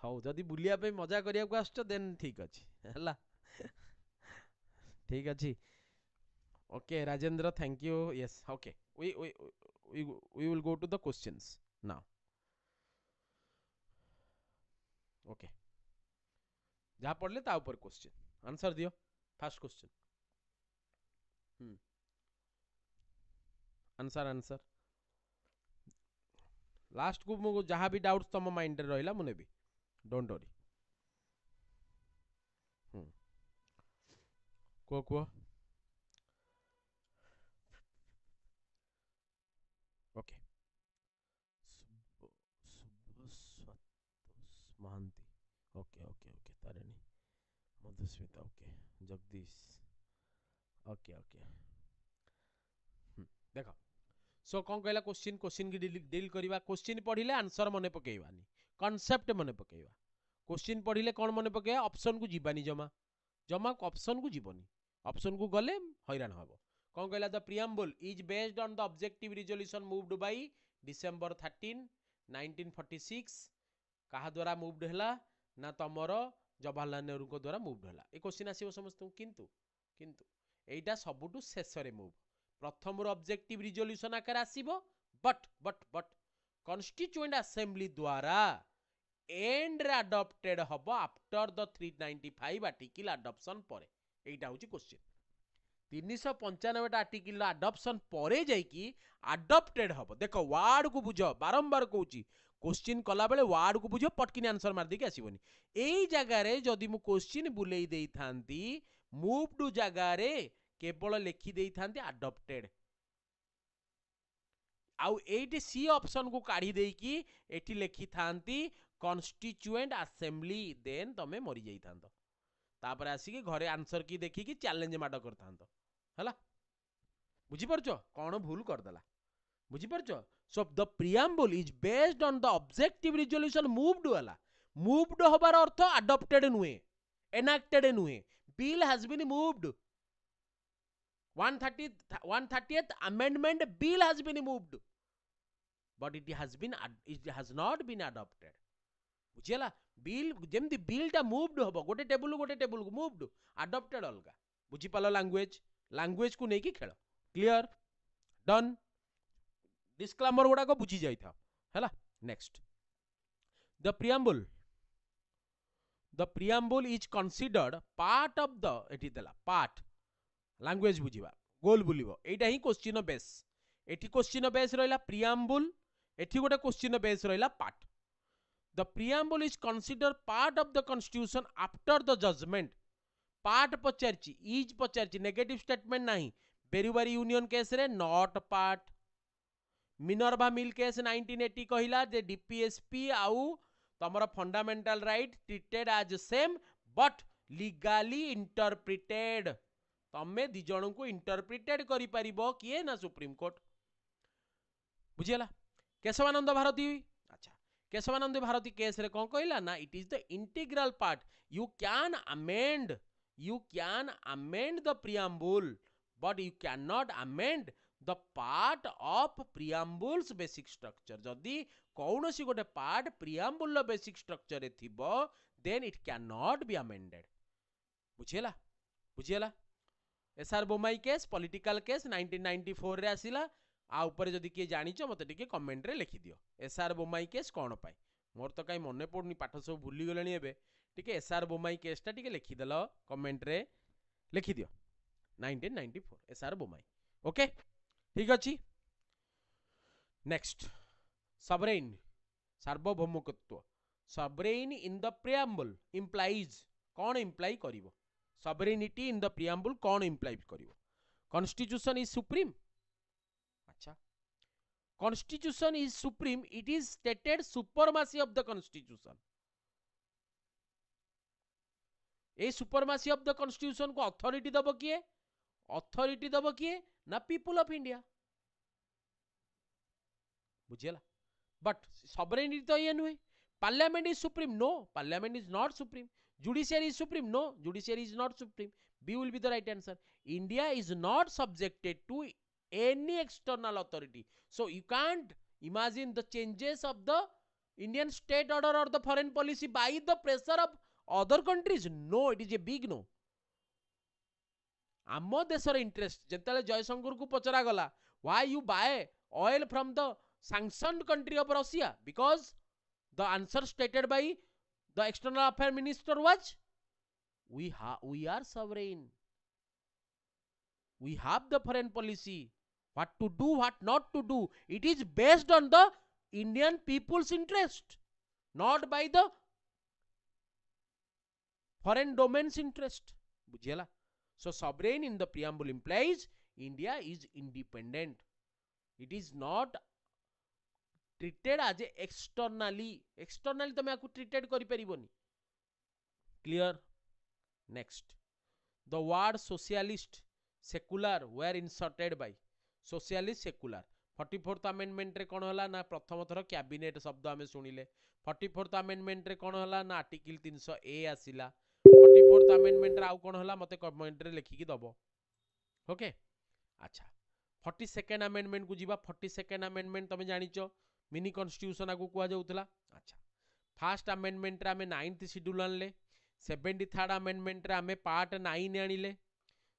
Speaker 1: हाउ जदी बुलिया पे मजा करिया को आछो देन ठीक अछि हला ठीक अछि okay Rajendra thank you yes okay we will go to the questions now. Okay जहाँ पढ़ले ता ऊपर क्वेश्चन आंसर दियो फर्स्ट क्वेश्चन आंसर लास्ट को मु जहाँ भी डाउट्स तम माइंड रे रहला मुने भी डोंट वरी को okay Mohanty okay Tarini Madhusmita okay Jagdish okay देखो सो कौन कहला क्वेश्चन की डील करवा क्वेश्चन पढ़िले आंसर मने पकेइबानी कांसेप्ट मने पकेइबा क्वेश्चन पढ़िले कौन मने पकेइबा ऑप्शन को जीवानी जमा ऑप्शन को जीवनी ऑप्शन को गले हैरान हबो कौन कहला the preamble is based on the objective resolution moved by December 13 1946 कहा द्वारा मूव्ड हैला ना तमरो जवाहरलाल नेहरू को द्वारा मूव्ड हैला ए क्वेश्चन आसीबो समस्त किंतु एटा सबुटु शेष रे मूव प्रथम रो ऑब्जेक्टिव रिजोल्यूशन आकार आसीबो बट कॉन्स्टिट्यूएंट असेंबली द्वारा एंड रे अडॉप्टेड हबो आफ्टर द 395 आर्टिकल अडॉप्शन परे एटा होची क्वेश्चन 395 आर्टिकल अडॉप्शन परे जाईकी अडॉप्टेड हबो देखो वर्ड को बुझो बारंबार कहूची क्वेश्चन कला बेले वर्ड को बुझो पटकिन आंसर मार देके आसीबनी एई जगह रे जदी मु क्वेश्चन बुलेई देई थांती मूव्ड जगह रे केवल लिखि देई थांती अडॉप्टेड आउ एटी सी ऑप्शन को काढ़ी देकी एटी लिखि थांती कॉन्स्टिट्यूएंट असेंबली देन तमे मरि जाई थांतो तापर आसी के घरे आंसर की देखि कि चैलेंज माड कर थांतो हला बुझी परछो कोन भूल कर देला बुझी परछो so the preamble is based on the objective resolution moved वाला मूव्ड होबार अर्थ अडॉप्टेड नुए एनाक्टेड नुए bill has been moved 130th amendment bill has been moved but it has not been adopted बुझियला बिल जेमती बिल टा moved होबो गोटे टेबल को मूव्ड अडॉप्टेड अलगा बुझी पालो लैंग्वेज को नेकी खेल क्लियर डन डिस्क्लेमर गुड़ाक बुझी जाई था हैला। Next the preamble is considered part of the एठी देला पार्ट लैंग्वेज बुझीबा गोल बुलिबो एटा ही क्वेश्चन बेस एठी क्वेश्चन बेस रहिला प्रियाम्बल एठी गोटे क्वेश्चन बेस रहिला part the preamble is considered part of the constitution after the judgment part पचारची इज पचारची नेगेटिव स्टेटमेंट नहीं बेरुबारी यूनियन केस रे not part Minerva mill case 1980 कहिला जे डीपीएसपी आउ तमरा fundamental right treated as same but legally interpreted तमे दि जण को इंटरप्रिटेड करि परिबो किए ना सुप्रीम कोर्ट बुझियला। केशवानंद भारती अच्छा केशवानंद भारती केस रे कोन कहिला ना it is the integral part you can amend the preamble but you can not amend the part of preamble's basic structure जदि कौन सी गोटे पार्ट प्रियम्बल बेसिक स्ट्रक्चर रे थिबो then it can not be amended बुझियला बुझियला। SR Bommai case political case 1994 रे आसिला आ ऊपर जदि किए जानिछ मते टिके कमेंट रे लिखि दियो एसआर बोमाई केस कोन पाई मोर तो काई मने पड़नी पाठ सब भूली गलेनी एबे टिके एसआर बोमाई केस टा टिके लिखि देलो कमेंट रे लिखि दियो 1994 एसआर बोमाई ओके ठीक अछि। नेक्स्ट सॉवरेन सार्वभौमिकत्व sovereign in the preamble implies कौन इंप्लाई करिवो सॉवरेनिटी इन द प्रियम्बल कौन इंप्लाई करिवो कॉन्स्टिट्यूशन इज सुप्रीम अच्छा constitution is supreme it is stated supremacy of the constitution ए सुपरमासी ऑफ द कॉन्स्टिट्यूशन को अथॉरिटी दबो किए ना पीपल ऑफ इंडिया बुझियला बट सॉवरेनिटी तो ये नुहे parliament is supreme no parliament is not supreme judiciary is supreme no judiciary is not supreme B will be the right answer India is not subjected to any external authority so you can't imagine the changes of the Indian state order or the foreign policy by the pressure of other countries no it is a big no आम देशर interest जेतेले Jaishankar को पचरा गला why you buy oil from the sanctioned country of Russia because the answer stated by the external affairs minister was we are sovereign we have the foreign policy what to do what not to do it is based on the Indian people's interest not by the foreign domain's interest बुझियला so sovereign in the preamble implies India is independent it is not treated as a externally तमे आकु treated करि परिबोनी clear next the word socialist secular were inserted by socialist secular 44th amendment रे कोन होला ना प्रथम थर cabinet शब्द आमे सुनिले 44th अमेंडमेंट रे कोन होला ना आर्टिकल 300 ए आसिला 44th अमेंडमेंट रे आउ कोन होला मते कमेंट रे लिखि कि दबो ओके अच्छा 42nd अमेंडमेंट को जीवा 42nd अमेंडमेंट तमे जानिचो मिनी कॉन्स्टिट्यूशन आगु कुआ जाउतला अच्छा फर्स्ट अमेंडमेंट रे आमे 9th शेड्यूल आनले 73rd अमेंडमेंट रे आमे पार्ट 9 आनिले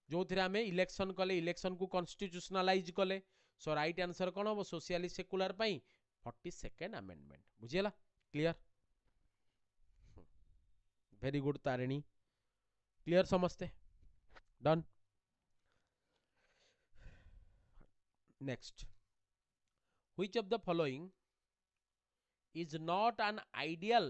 Speaker 1: जो थे आमे इलेक्शन कले इलेक्शन को कॉन्स्टिट्यूशनलाइज कले सो राइट आंसर कौन हम सोशलिस्ट सेकुलर 42nd अमेंडमेंट बुझेला clear very good Tarini clear समझते done next which of the following is not an ideal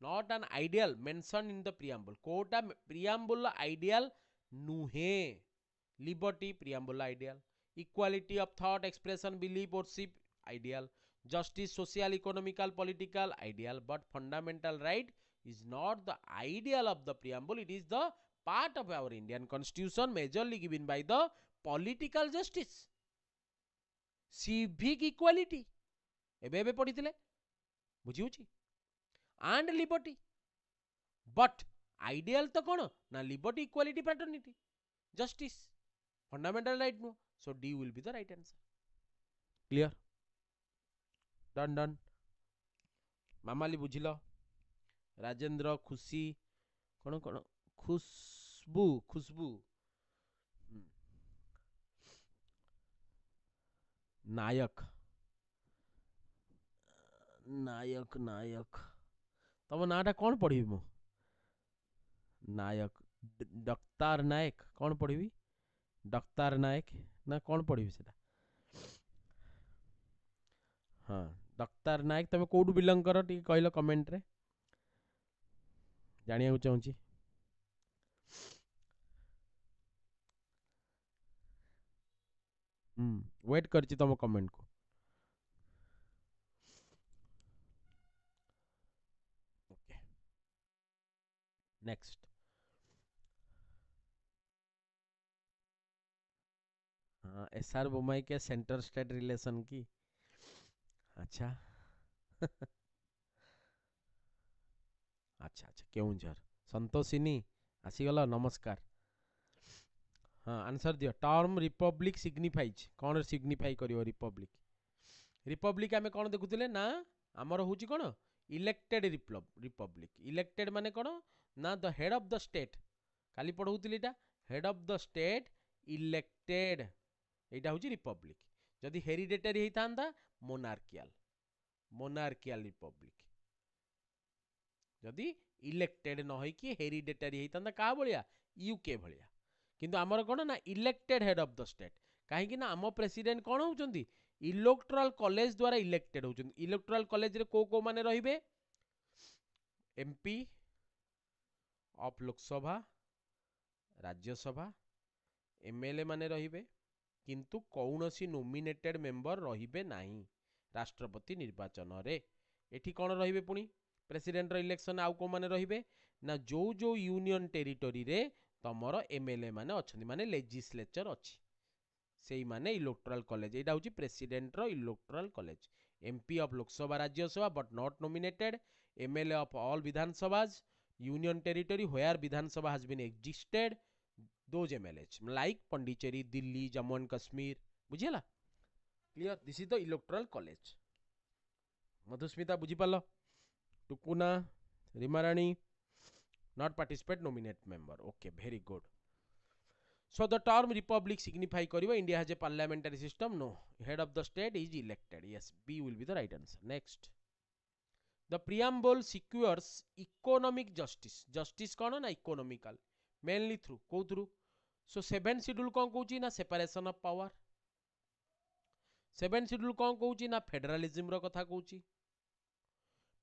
Speaker 1: not an ideal mentioned in the preamble कोटा preamble ideal नुहे liberty preamble ideal equality of thought expression belief worship ideal justice social economical political ideal but fundamental right is not the ideal of the preamble it is the part of our Indian constitution majorly given by the political justice civic equality एबे पढ़िथिले बुझी होची and liberty but ideal तो कौन ना liberty equality fraternity justice fundamental right no so D will be the right answer clear done मामाली बुझिलो Rajendra खुशी कौन खुशबू नायक नायक नायक तम नाटा कौन पढ़ी मु नायक डक्तार नायक कौन पढ़ी डक्तार नायक ना कौन पढ़ी सेटा हाँ डक्तार नायक तुम कौटू बिलंग कर टी कहल कमेंट रे जानिया चाहूँगी वेट करची तुम कमेंट को ओके नेक्स्ट हाँ एसआर बोमाई के सेंटर स्टेट रिलेशन की अच्छा अच्छा अच्छा केउंझर संतोषिनी आसीगल नमस्कार हाँ आंसर दियो टर्म रिपब्लिक सिग्निफाइज कौन सिग्निफाई करियो रिपब्लिक रिपब्लिक आमे कौन देखुतिले ना आमर होची कौन इलेक्टेड रिपब्लिक इलेक्टेड माने कौन ना the head of the state काली पढ़ौतिली एटा head of the state elected एटा होची रिपब्लिक जदि हेरिडेटरी हेतांदा मोनार्कियल रिपब्लिक जदि इलेक्टेड न होई कि हेरिडेटरी हेतांदा का भलिया यूके भलिया किंतु आमर कौन ना elected head of the state कहीं ना आम प्रेसिडेंट कौन होउचंदी इलेक्टोरल कॉलेज द्वारा इलेक्टेड होउचंदी इलेक्टोरल कॉलेज रे को माने रहिबे MP of Lok Sabha Rajya Sabha MLA माने रहिबे किंतु कौनसी नोमिनेटेड मेंबर रहिबे नाही राष्ट्रपति निर्वाचन रे एठी कौन रहिबे पुनी प्रेसिडेंट रो इलेक्शन आउ को माने रहिबे ना जो जो यूनियन टेरिटरी रे तमरो एमएलए माने अछंदी माने लेजिस्लेचर अछि सेई माने इलेक्टोरल कॉलेज एटा होची प्रेसिडेंट रो electoral college MP of Lok Sabha Rajya Sabha but not nominated MLA of all विधानसभाज union territory where Vidhan Sabha has been existed those MLAs like Pondicherry, Delhi, Jammu and Kashmir बुझिला clear this is the electoral college Madhusmita बुझी पालो टुकुना रीमाराणी not participate nominate member okay very good so the term republic signify karibo India has a parliamentary system no head of the state is elected yes B will be the right answer next the preamble secures economic justice kono na economical mainly through ko through so 7 schedule कौन कहूची ना separation of power 7 schedule कौन कहूची ना federalism रो कथा कहूची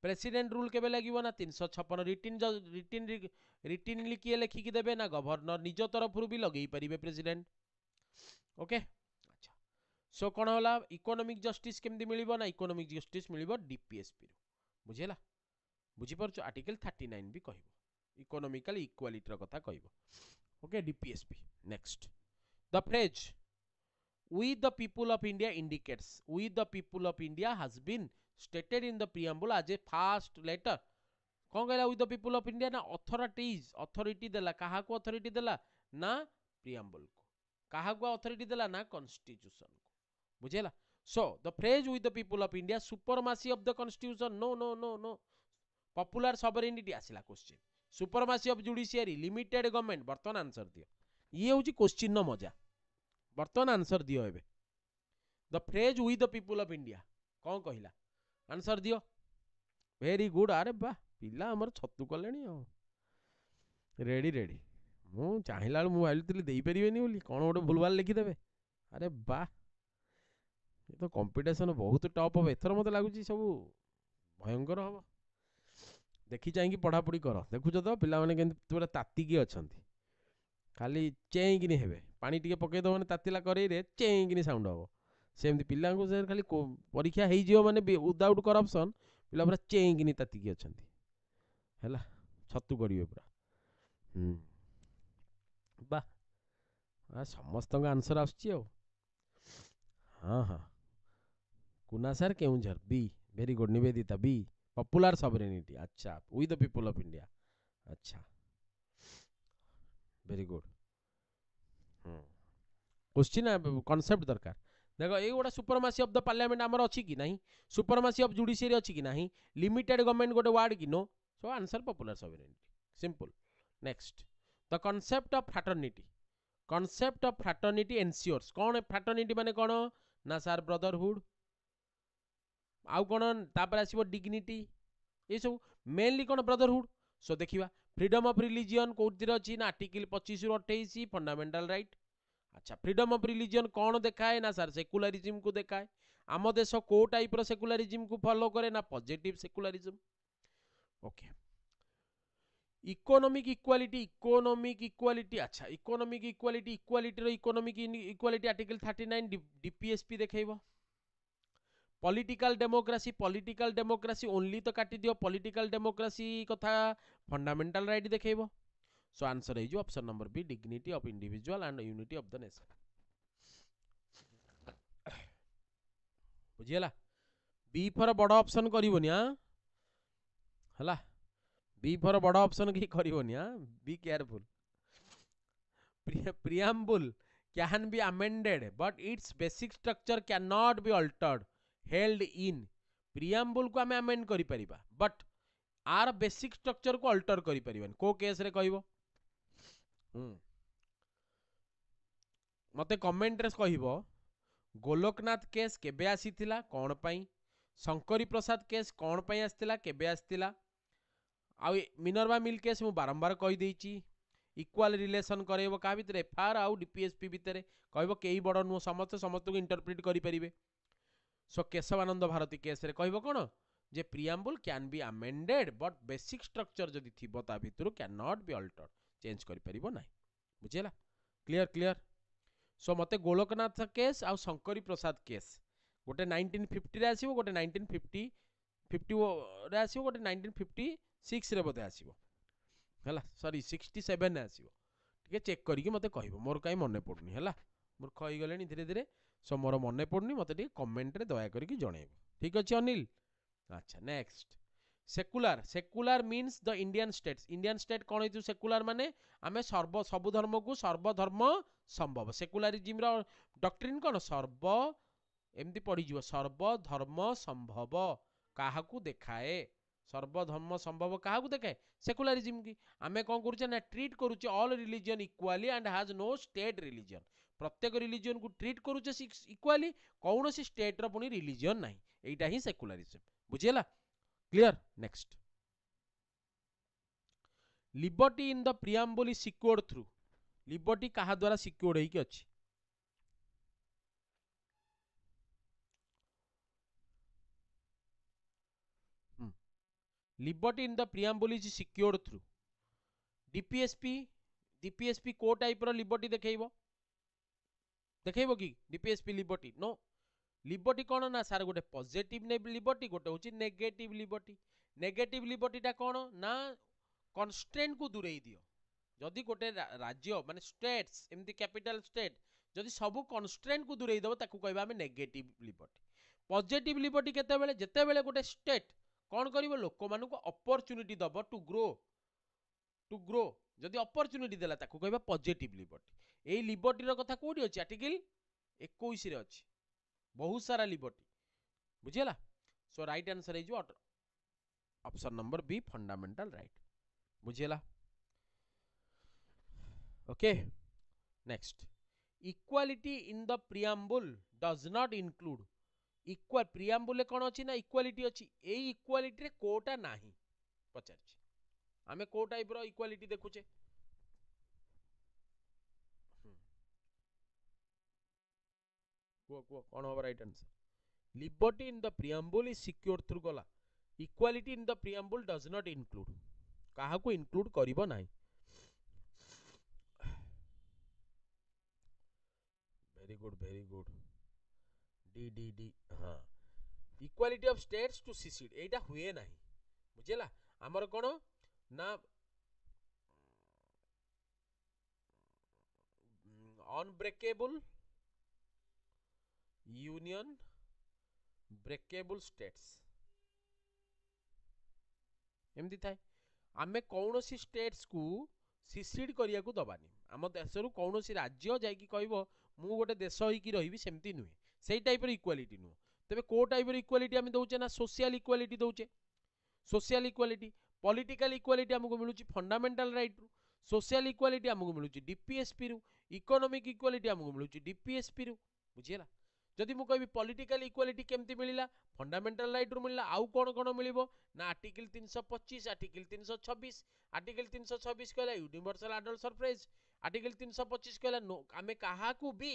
Speaker 1: president rule केबे लागिवो ना 356 रिटिन लिखिए लिखिकी देबे ना गवर्नर निज तरफ भी लगेई परिबे प्रेसिडेंट ओके अच्छा सो कोन होला इकोनॉमिक जस्टिस केमदी मिलिबो ना इकोनॉमिक जस्टिस मिलिबो डीपीएसपी रो बुझिला बुझी परछो आर्टिकल 39 भी कहइबो इकोनॉमिकल इक्वालिटी रो कथा कहइबो okay DPSP next the phrase we the people of India indicates we the people of India has been stated in the preamble as a first letter कौन कहला we the people of India ना authority देला कहा को authority देला ना preamble को कहा को authority देला ना constitution को बुझेला so the phrase we the people of India supremacy of the constitution no popular sovereignty आसिला question supremacy of judiciary limited government बर्तमान आंसर दियो ये होची क्वेश्चन न मजा बर्तमान आंसर दियो एबे the phrase we the people of India कौन कहिला आंसर दियो वेरी गुड अरे बा पिला हमर छत्तु कलेनी रेडी मु चाहिला मु भालुतली देई परिबेनी बोली कोन गोटे भूलभाल लिखि देबे अरे बा ये तो कंपटीशन बहुत टॉप हो एथर मते लागुची सब भयंकर हो देखी चाहिए पढ़ापढ़ी कर देखुच तो पिला माने केंति पूरा तातिकी अछंती खाली चेईकिनी हेबे पानी टिके पके दो माने तातिला करई रे चेईकिनी साउंड हबो सेमती पिला को से खाली परीक्षा हेई जियो माने विदाउट करप्शन पिला पूरा चेईकिनी तातिकी अछंती हैला छत्तु करिवे पूरा बा आ समस्त का आंसर आछी हो हां कुना sir Keonjhar B very good Nivedita B popular sovereignty अच्छा we the people of India अच्छा वेरी गुड क्वेश्चन कॉन्सेप्ट दरकार देखो ये गोटा सुपरमासी ऑफ द पार्लियामेंट आमर अच्छी कि नहीं सुपरमासी ऑफ जुडिशियरी अच्छी कि नहीं लिमिटेड गवर्नमेंट गोटे वर्ड कि no so answer popular sovereignty simple next the concept of fraternity ensures कौन फ्रैटर्निटी माने कौन ना सार ब्रदरहुड आउ कौन तापर आसीबो डिग्निटी ये सब मेनली कौन ब्रदरहुड। सो देखिबा फ्रीडम ऑफ रिलीजियन कोथिरे अछि ना आर्टिकल 25 रु 28 फंडामेंटल राइट। अच्छा फ्रीडम ऑफ रिलीजियन कौन देखाए ना सार सेकुलरिज्म को देखाए। आम देश को टाइप रो सेकुलरिज्म को फॉलो करे ना positive secularism. Okay economic equality अच्छा इकोनॉमिक इक्वालिटी रो इकोनॉमिक इक्वालिटी आर्टिकल 39 डीपीएसपी देखैबो। पॉलिटिकल डेमोक्रेसी ओनली तो काटी दियो पॉलिटिकल डेमोक्रेसी कथा फंडामेंटल राइट देखैबो। सो आंसर है जो option number B dignity of individual and unity of the nation. बुझियला बी फॉर बड़ ऑप्शन करिवोनी हां हला बी फॉर बड़ ऑप्शन की करिवोनी हां be careful. preamble can be amended but its basic structure cannot be altered held in preamble को आमे अमेंड करि परिबा बट आर बेसिक स्ट्रक्चर को अल्टर करि परिबन को केस रे कहइबो मते कमेंट रे कहइबो गोलोकनाथ केस केबे आसीथिला कोन पई शंकरी प्रसाद केस कोन पई आसीथिला केबे आसीथिला आ मिनर्वा मिल केस मु बारंबार कहि देइची इक्वाल रिलेशन करेबो का भितरे एफआर आउ डीपीएसपी भितरे कहइबो केही बड़ नु समस्त को इंटरप्रेट करि परिबे। सो केशवानंद भारती केस रे कहइबो कोन जे preamble can be amended but basic structure जदि थिबो ता भितरु can not be altered change करि परिबो नै। बुझिला क्लियर। सो मते गोलोकनाथ केस आउ शंकरी प्रसाद केस गोटे 1950 रे आसीबो गोटे 1950 रे आसीबो गोटे 1956 रे बोधे आसीबो हैला सॉरी 67 रे आसीबो टिके चेक करिके मते कहइबो मोर काई मने पडुनी हैला मोर खई गलेनी धीरे धीरे। सो मोर मने पडुनी मते टिके कमेंट रे दया करिके जणैबो ठीक अछि अनिल। अच्छा next secular means the Indian state कौन हेतु सेकुलर माने आमे सबु धर्म को सर्वधर्म संभव सेकुलरिज्म रो डॉक्ट्रिन कौन सर्व एमती पड़ी जीवो सर्वधर्म संभव काहाकू देखाए सर्वधर्म संभव काहाकू देखाए सेकुलरिज्म की आमे कौन करूचे ना ट्रीट करूचे all religion equally and has no state religion प्रत्येक रिलीजन को ट्रीट करूचे इक्वाली कौन सी स्टेट रो पुनी रिलीजन नाही एटा ही सेकुलरिज्म बुझियला clear. Next liberty in the preamble is secured through liberty कहा द्वारा सिक्योर्ड है कि अच्छी liberty in the preamble is secured through DPSP को टाइप रो लिबर्टी देखैबो कि डीपीएसपी लिबर्टी नो लिबर्टी कौन ना सार गोटे पॉजिटिव लिबर्टी गोटे होची नेगेटिव लिबर्टीटा कौन ना कन्स्ट्रेंट को दूरेई दियो जदि गोटे राज्य माने स्टेट्स एमती कैपिटल स्टेट जदि सब कन्स्ट्रेंट को दूरेई दबो ताकू कहबा हमें नेगेटिव लिबर्टी। पॉजिटिव लिबर्टी केतेबेले जेतेबेले गोटे स्टेट कौन करिवो लोक मानू को अपॉर्चुनिटी दबो टू ग्रो जदि अपॉर्चुनिटी देला ताकू कहबा पॉजिटिव लिबर्टी। एई लिबर्टी रो कथा कोठी अछि आर्टिकल 21 रे अछि बहुत सारा लिबर्टी बुझियला। सो राइट आंसर है जो option number B fundamental right बुझियला। Okay next equality in the preamble does not include equal preamble कौन अछि ना इक्वालिटी अछि एई इक्वालिटी रे कोटा नाही पचारछि आमे को टाइप रो इक्वालिटी देखुचे को कौन होबा right answer liberty in the preamble is secured through गला equality in the preamble does not include काहा को इंक्लूड करिवो नाही। वेरी गुड डी हाँ equality of status to secede एटा हुए नाही बुझिला हमर कोन ना अनब्रेकेबल यूनियन ब्रेकेबल स्टेट्स एमती थाए आमे कौन सी स्टेट्स को सिसीड करिया को दबानी आम देशरू कौन सी राज्य जाइकी कहबो मु गोटे देश होइकी रहिबी सेमती नुहे सेई टाइप रो इक्वालिटी नुह तबे को टाइप रो इक्वालिटी आमे दउचे ना सोशल इक्वालिटी दउचे सोशल इक्वालिटी पॉलिटिकल इक्वालिटी हमको मिलुची फंडामेंटल राइट रु सोशल इक्वालिटी हमको मिलुची डीपीएसपी रु इकोनॉमिक इक्वालिटी हमको मिलुची डीपीएसपी रु बुझियला। जदि मु कहबी पॉलिटिकल इक्वालिटी केमती मिलिला फंडामेंटल राइट रु मिलिला आउ कोन कोन मिलिबो ना आर्टिकल 325 आर्टिकल 326 आर्टिकल 326 कहला यूनिवर्सल अडल्ट सफरेज आर्टिकल 325 कहला नो आमे काहा को भी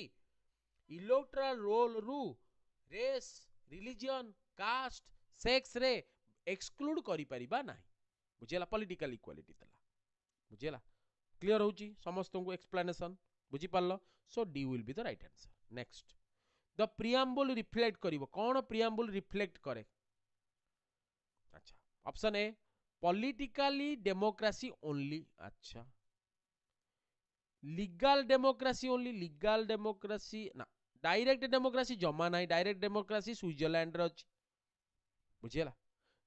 Speaker 1: इलेक्टोरल रोल रु रेस रिलीजन कास्ट सेक्स रे एक्सक्लूड करि परिबा नाही बुझेला पॉलिटिकल इक्वालिटी तला बुझेला क्लियर होची समस्त को एक्सप्लेनेशन बुझी पारलो so D will be the right answer next the preamble reflect करिवो कौन प्रिएम्बल रिफ्लेक्ट करे अच्छा option A politically democracy only अच्छा legal democracy only legal democracy ना डायरेक्ट डेमोक्रेसी जमा नाही डायरेक्ट डेमोक्रेसी स्विट्जरलैंड रे अछि बुझियला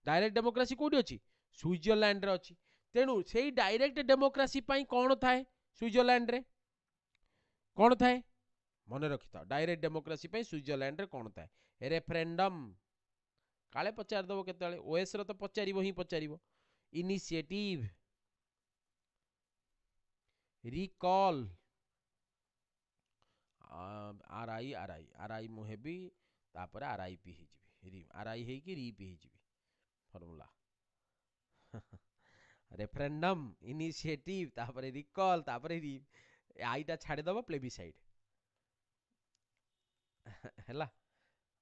Speaker 1: डायरेक्ट डेमोक्रेसी कोडी अछि स्विट्जरलैंड रे अछि तेनु सेही डायरेक्ट डेमोक्रेसी पई कोन थाए स्विट्जरलैंड रे कोन थाए मन रखि था डायरेक्ट डेमोक्रेसी पे स्विट्जरलैंड रे कोन थाए रेफरेंडम काले पचार दबो केतले ओएस रे तो पचारिबो ही पचारिबो इनिशिएटिव रिकॉल आरआई मु हेबी तापर आरआईपी हे जिबी आरआई हे कि रीपी हे जिबी फार्मूला रेफरेंडम इनिशिएटिव तापर रिकॉल तापर री आईटा छाड़ दबो प्लेबिसाइड हैला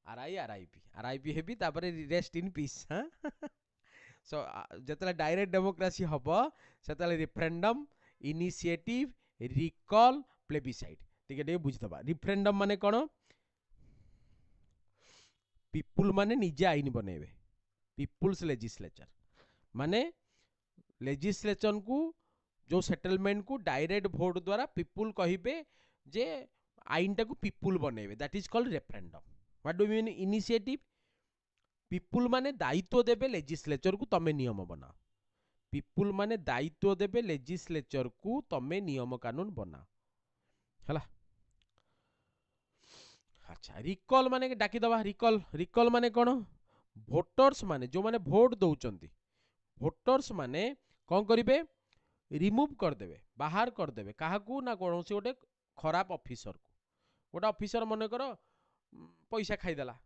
Speaker 1: आरआईपी हेबी तापर रेस्ट इन पीस हां सो जतले डायरेक्ट डेमोक्रेसी हबो सेतले रेफरेंडम इनिशिएटिव रिकॉल प्लेबिसाइड टिके टिके बुझतबा रेफरेंडम माने कोन पीपुल माने निजे आईन बनेबे पीपुल्स लेजिस्लेचर माने लेजिस्लेशन को जो सेटलमेंट को डायरेक्ट वोट द्वारा पीपुल कहिबे जे आईन टा को पीपुल बनेबे that is called referendum what do mean initiative people माने दायित्व देबे लेजिस्लेचर को तमे नियम बनाओ पीपुल माने दायित्व देबे लेजिस्लेचर को तमे नियम कानून बनाओ हला अच्छा रिकॉल माने डाकी दबा रिकॉल माने कोन वोटर्स माने जो माने वोट दउचंती वोटर्स माने कोन करिवे रिमूव कर देबे बाहर कर देबे काहा को ना कोनोसी गोटे खराब ऑफिसर को गोटे ऑफिसर मने करो पैसा खाई देला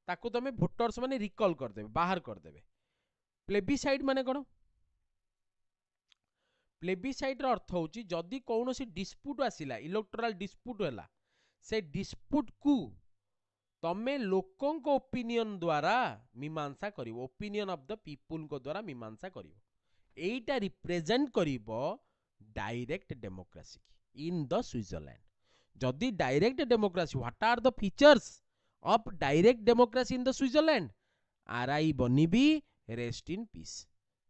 Speaker 1: ताकू तमे वोटर्स माने रिकॉल कर देबे बाहर कर देबे प्लेबिसाइड माने कोन प्लेबिसाइड रो अर्थ होची जदी कोनोसी डिस्प्यूट आसिला इलेक्टोरल डिस्प्यूट होला से डिस्प्यूट को तमे लोकों को ओपिनियन द्वारा मीमांसा करिवो ओपिनियन ऑफ द पीपुल को द्वारा मीमांसा करिवो एटा रिप्रेजेंट करिवो direct democracy in the Switzerland जदी direct democracy what are the features of direct democracy in the Switzerland आरआई बनिबी रेस्ट इन पीस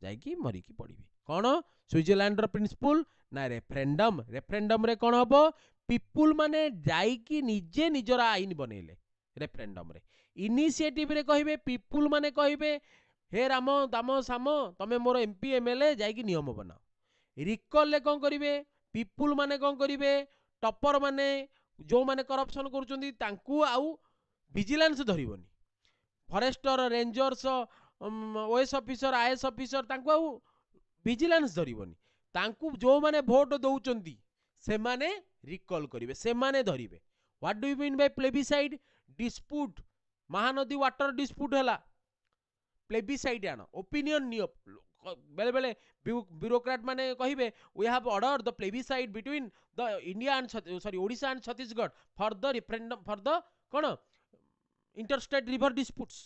Speaker 1: जाई की मरी की पड़िबी कोन स्विट्जरलैंड रो प्रिंसिपल ना रेफरेंडम रे कोन हबो पीपुल माने जाई की निजे निजरा आईन बनेले रेफरेंडम रे इनिशिएटिव रे कहिबे पीपुल माने कहिबे हे राम दाम साम तमे मोर एमपी एमएलए जाई की नियम बनाओ रिकॉल ले कोन करिवे पीपुल माने कोन करिवे टॉपर माने जो माने करप्शन करूचंदी तांकू आउ विजिलेंस धरिबोनी forester rangers OS officer IAS officer तांकू आउ विजिलेंस धरिबोनी तांकू जो माने वोट दउचंदी से माने रिकॉल करिवे से माने धरिवे what do you mean by plebiscite dispute Mahanadi water dispute हला प्लेबिसाइड आनो ओपिनियन नियो बेले बेले ब्यूरोक्रेट माने कहिबे we have order the plebiscite between the India and sorry Odisha and Chhattisgarh for the referendum for the कोन इंटरस्टेट रिवर डिस्प्यूट्स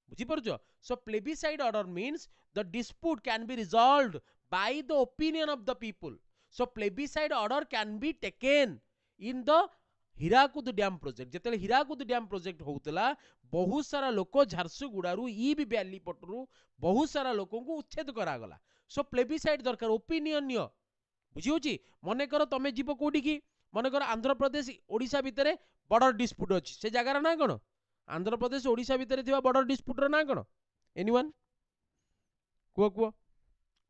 Speaker 1: बुझी परजो so plebiscite order means the dispute can be resolved by the opinion of the people so plebiscite order can be taken in the Hirakud dam project जेते Hirakud dam project होउतला बहुत सारा लोक झारसुगुड़ारू ई भी valley पटरू बहुत सारा लोकों को उच्छेद करा गला सो प्लेबिसाइड दरकार ओपिनियन नियो बुझी होची मने करो तमे जीव कोडी की मने करो आंध्र प्रदेश ओडिशा भितरे बॉर्डर डिस्प्यूट अछि से जगार ना कोन आंध्र प्रदेश ओडिशा भितरे थिबा बॉर्डर डिस्प्यूट रा ना कोन एनीवन को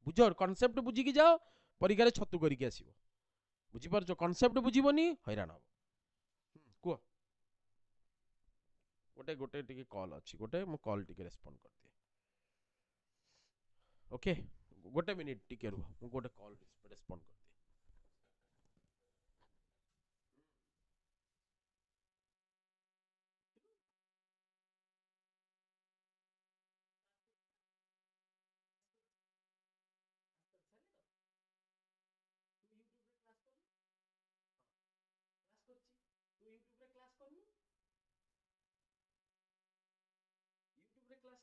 Speaker 1: बुझो कांसेप्ट बुझी की जाओ परीक्षा रे छतु करी के आसीबो बुझी परछो कांसेप्ट बुझीबोनी हैरान हो को गोटे गोटे टिके कॉल अछि गोटे मु कॉल टिके रेस्पोंड कर दिए ओके गोटे मिनिट टिके रुह मु गोटे कॉल रेस्पोंड कर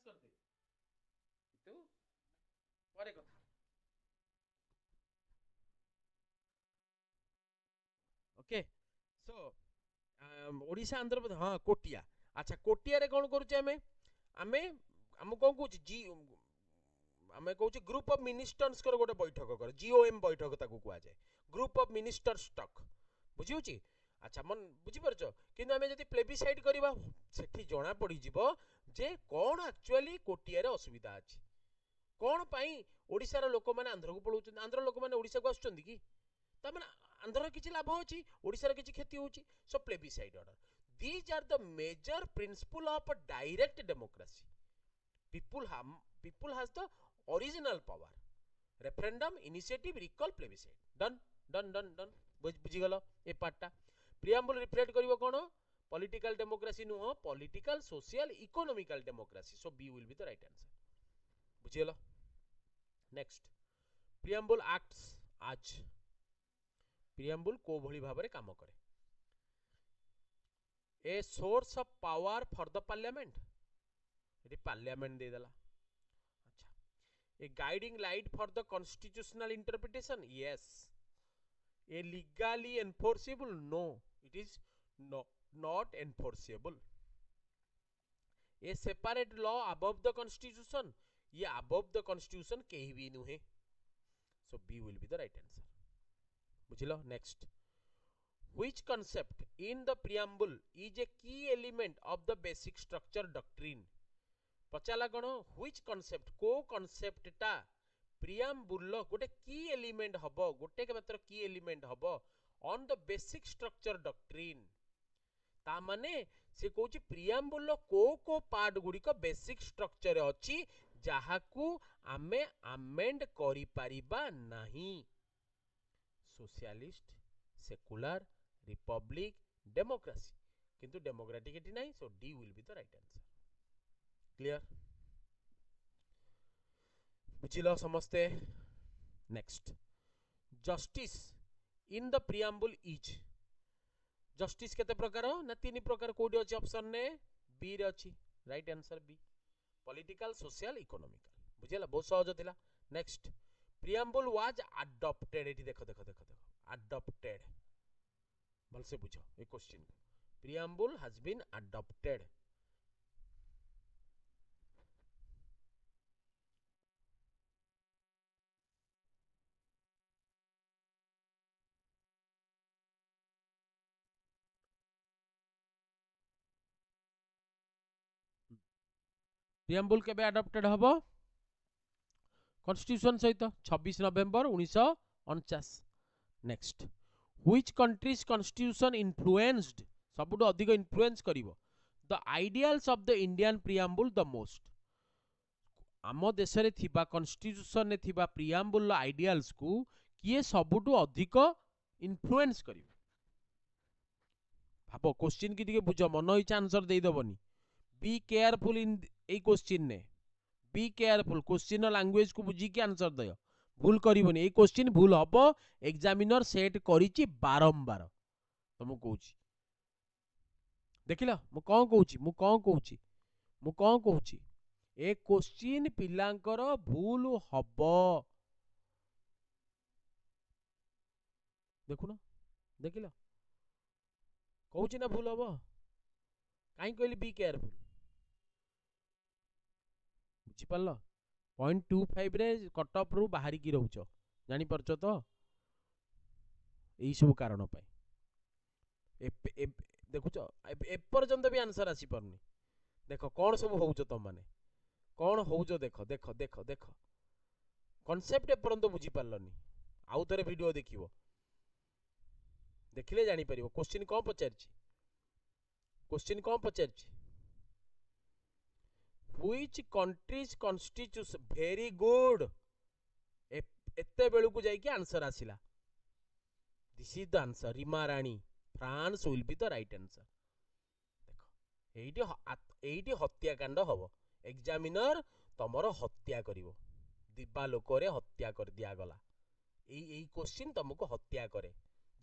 Speaker 1: करदे तो परे कथा ओके सो ओडिशा आंध्र प्रदेश हाँ कोटिया अच्छा कोटिया रे कौन करूचे आमे आमे हम कौन कहूँ जी आमे कहूँ ग्रुप ऑफ मिनिस्टर्स कर गोटे बैठक कर जीओएम बैठक ताकू कुआ जाए ग्रुप ऑफ मिनिस्टर्स टॉक बुझी होची अच्छा मन बुझी परछ किंतु आमे जदी प्लेबिसाइड करबा सेठी जणा पड़ी जिवो जे कोन एक्चुअली कोटिया रे असुविधा अछि कोन पई ओडिसा रो लोक माने आंध्र को पळौछन आंध्र लोक माने ओडिसा को आछन की त माने आंध्र किछि लाभ होची ओडिसा रे किछि क्षति होची so plebiscite order these are the major principle of direct democracy people has the original power referendum initiative recall plebiscite done बुझी गलो ए पार्टटा प्रिएम्बल रिफ्लेक्ट करिवो कोन पॉलिटिकल डेमोक्रेसी नो political social economical democracy so B will be the right answer बुझी गलो next preamble acts as preamble को भली भाबरे काम करे a source of power for the parliament ये पार्लियामेंट दे देला अच्छा a guiding light for the constitutional interpretation yes a legally enforceable no it is not enforceable a separate law above the constitution ये अबव द कॉन्स्टिट्यूशन कहीं भी नुहे so B will be the right answer बुझिलो next which concept in the preamble is a key element of the basic structure doctrine पचाला कौन which concept को concept टा preamble गोटे की एलिमेंट हबो गोटे के मात्र की एलिमेंट हबो on the basic structure doctrine ता माने से कहूची preamble को पार्ट गुडी को बेसिक स्ट्रक्चर अछि जाहाकू आमे अमेंड करि परिबा नाही सोशलिस्ट सेकुलर रिपब्लिक डेमोक्रेसी किंतु डेमोक्रेटिक एटी नाही so D will be the right answer clear बुझिलो समस्ते next justice in the preamble is justice केते प्रकार ना तीन प्रकार कोडी अछि ऑप्शन ने बी रे अछि right answer B political social economical बुझिला बहुत सहज थिला नेक्स्ट प्रिएम्बल वाज अडॉप्टेड एटी देखो देखो देखो देखो अडॉप्टेड भल से बुझो ए question preamble has been adopted preamble केबे अडॉप्टेड हबो कॉन्स्टिट्यूशन सहित 26 नवंबर 1949 next which countries constitution influenced सबुठ अधिक इन्फ्लुएंस करिवो the ideals of the Indian preamble the most आम देश रे थिबा कॉन्स्टिट्यूशन ने थिबा प्रिएम्बल आइडियल्स को किए सबुठ अधिक इन्फ्लुएंस करिवो भाबो क्वेश्चन की दिके बुझो मन इच्छा आंसर देई दबनी be careful in a question ने बी केयरफुल क्वेश्चन लैंग्वेज को बुझी के आंसर दयो भूल करिवनी ए क्वेश्चन भूल हबो एग्जामिनर सेट करिछि बारंबार तुम कहूछि देखिला मु कौन कहूछि ए क्वेश्चन पिलांकर भूल हबो देखुना देखिला कहूछि ना भूल हबो काई कहली बी केयरफुल बुझी पारलो 0.25 रे कट ऑफ रु बाहरी की रहउछ जानि परछ तो एई सब कारण पाई देखुछ ए पर्यंत भी आंसर आसी परनी देखो कौन सब होउछ तुम माने कौन होउछ देखो देखो देखो देखो कांसेप्ट ए पर्यंत बुझी पारलनी आउ थरे वीडियो देखिवो देखिले जानि परिवो क्वेश्चन कौन पचारछि which countries constitution very good एते बेलू को जाई के आंसर आसिला this is the answer Rima Rani France will be the right answer देखो एइटी हत्याकांड हबो एग्जामिनर तमरो हत्या करिवो दिबा लोक रे हत्या कर दिया गला एई क्वेश्चन तुमको हत्या करे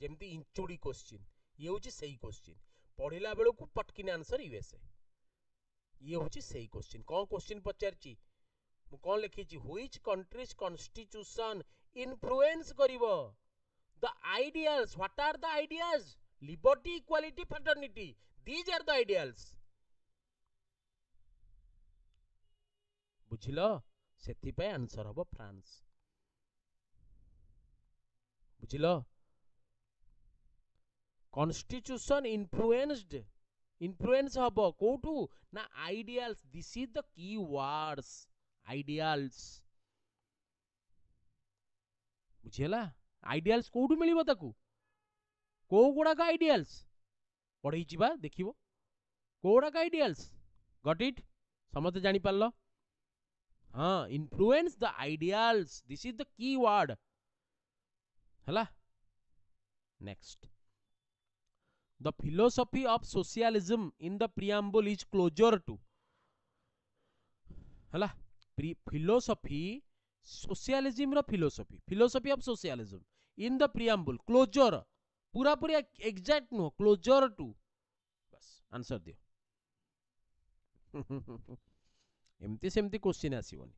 Speaker 1: जेमती इंचुडी क्वेश्चन ये होची सही क्वेश्चन पढ़िला बेलू को पटकिन आंसर यूएसए ये होची सेही क्वेश्चन कौन क्वेश्चन पचारची मु कौन लिखी व्हिच कंट्रीज कॉन्स्टिट्यूशन इन्फ्लुएंस करिवो the ideals what are the ideas liberty equality fraternity these are the ideals बुझिलो सेति पे आंसर हबो फ्रांस बुझिलो कॉन्स्टिट्यूशन इन्फ्लुएंस हबो कोठू ना ideals this is the key words ideals बुझिला आइडियल्स कोठू मिलिबो ताकू को गुडा का आइडियल्स पढ़ई छिबा देखिबो को गुडा का आइडियल्स गॉट इट समझते जानि पारलो हाँ influence the ideals this is the key word हला next the philosophy of socialism in the preamble is closer to हला फिलोसफी सोशलिज्म रो philosophy of socialism in the preamble closer पूरा पूरा exact नो क्लोजर टू बस answer दियो एमती सेमती क्वेश्चन आसीबनी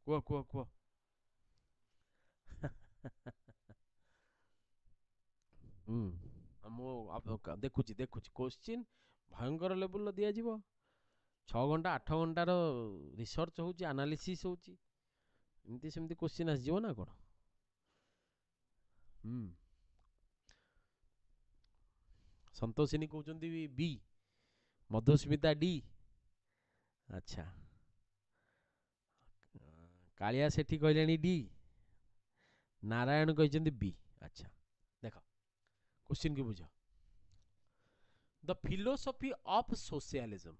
Speaker 1: को को को मो देखुची क्वेश्चन भयंकर लेवल दिया जीवो 6 घंटा 8 घंटार रिसर्च होची एनालिसिस होची एमती सेमती क्वेश्चन आसी जीवो ना कोन संतोषिनी कहउचंदी बी मधुस्मिता डी अच्छा कालिया सेठी कहलेनी डी नारायण कहचंदी बी अच्छा देखो क्वेश्चन की बुझ the philosophy of socialism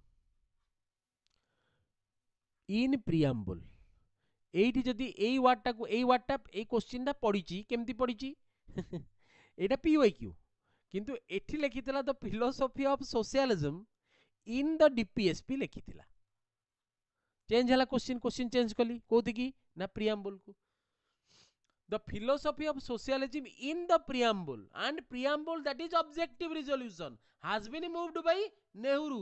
Speaker 1: in preamble एठी जदी एई वार्डटा को एई वार्डटा एई क्वेश्चनटा पढिची केमती पढिची एटा पीवाईक्यू किंतु एठी लिखितला the philosophy of socialism in the DPSP लिखितला चेंज हला क्वेश्चन चेंज कली कोथि की ना प्रिएम्बल को the philosophy of socialism in the preamble and preamble that is objective resolution has been moved by Nehru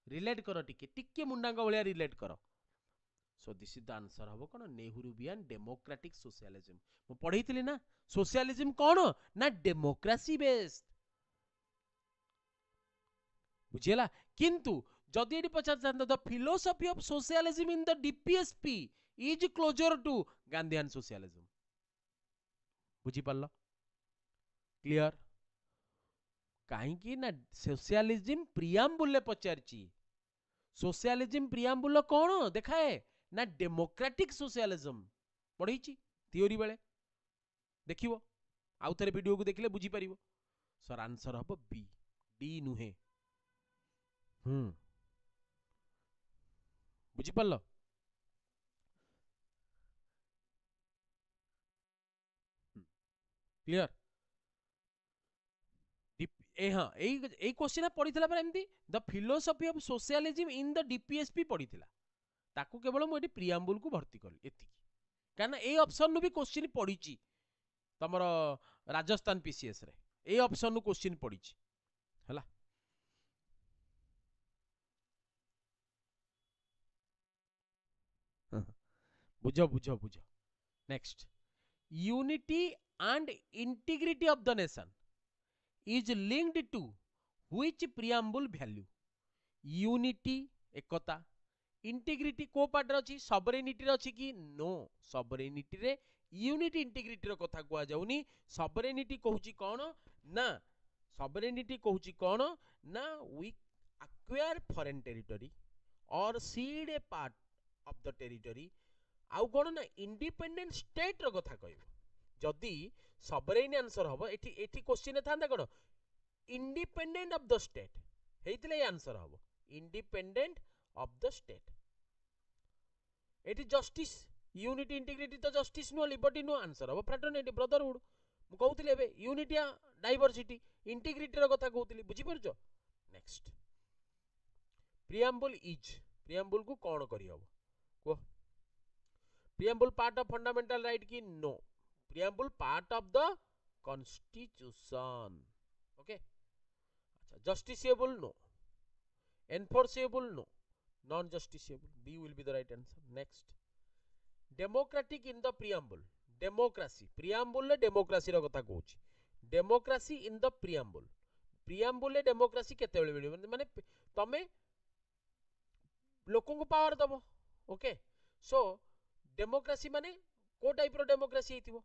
Speaker 1: relate करो टिके मुंडांग भलिया relate करो so this is the answer हबो कोन नेहरूवियन डेमोक्रेटिक सोशलिज्म मु पढैथिली ना सोशलिज्म कोन ना डेमोक्रेसी बेस्ड बुझिला किंतु जदि एटी पचार चाहता the philosophy of socialism in the DPSP is closer to Gandhian socialism बुझी पारलो क्लियर कहीं ना सोशलिज्म प्रिएम्बल ले पचारची सोशलिज्म प्रिएम्बल कौन देखाए ना डेमोक्रेटिक सोशलिज्म पढ़ी थियोरी बेले देखिवो आउ थरे वीडियो को देखले बुझी परिवो सर आंसर हबो बी डी नुहे बुझी पारलो क्लियर ए हाँ ए क्वेश्चन पढ़ीला पर एमती the philosophy of socialism in the DPSP पढ़ीला ताकू केवल मुझे प्रिएम्बल को भर्ती कली एतिकी कहना ए ऑप्शन नु भी क्वेश्चन पढ़ी तमर राजस्थान पीसीएस रे ए ऑप्शन नु क्वेश्चन पढ़ी हला बुझो बुझो बुझो next unity and integrity of the nation is linked to which preamble value unity Ekta integrity को पार्ट अछि सॉवरेनिटी रे अछि कि नो सॉवरेनिटी रे यूनिटी इंटीग्रिटी रो कथा कुआ जाउनी सॉवरेनिटी कहूची कोन ना सॉवरेनिटी कहूची कोन ना we acquire foreign territory or cede a part of the territory आउ कोन ना इंडिपेंडेंट स्टेट रो कथा कहबो जदि सॉवरेन आंसर हबो एठी एठी क्वेश्चन थांदा कोन इंडिपेंडेंट ऑफ द स्टेट हेइतले आंसर हबो इंडिपेंडेंट ऑफ द स्टेट एठी जस्टिस यूनिटी इंटीग्रिटी तो जस्टिस नो लिबर्टी नो आंसर हबो फ्रैटर्निटी ब्रदरहुड मु कहउतले एबे यूनिटी डाइवर्सिटी इंटीग्रिटी रो कथा कहउतली बुझी परछो नेक्स्ट प्रिएम्बल को कोन करि हबो को preamble part of fundamental right की no preamble part of the constitution okay Justiciable? No. Enforceable? No. Non-justiciable. B will be the right answer. Next. Democratic in the preamble. Democracy. Preamble le democracy रो कथा कहूँ. Democracy in the preamble. Preamble ले democracy केते बेले मिलियो माने तमे लोकों को पावर दबो. ओके. सो डेमोक्रेसी माने को टाइप रो डेमोक्रेसी हेतिबो.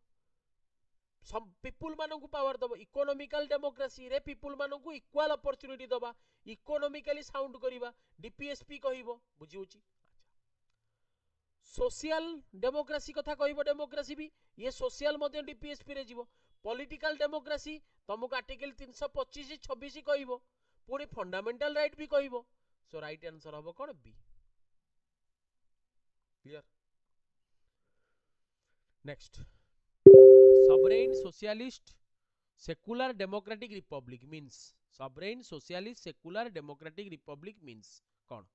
Speaker 1: सम पीपुल मानन को पावर दबो. इकोनॉमिकल डेमोक्रेसी रे पीपुल मानन को इक्वल अपॉर्चुनिटी दबा. इकोनॉमिकली साउंड करिबा. डीपीएसपी कहिबो. बुझी होची. सोशल डेमोक्रेसी कथा कहब. डेमोक्रेसी भी ये सोशल डीपीएसपी रे जीवो. पॉलिटिकल डेमोक्रेसी तुमको आर्टिकल 325 26 कहब. पुणी फंडामेंटल राइट भी कहब. सो राइट आंसर हम कौन B. Clear. Next. Sovereign socialist secular democratic republic means. Sovereign socialist secular democratic republic means कौन.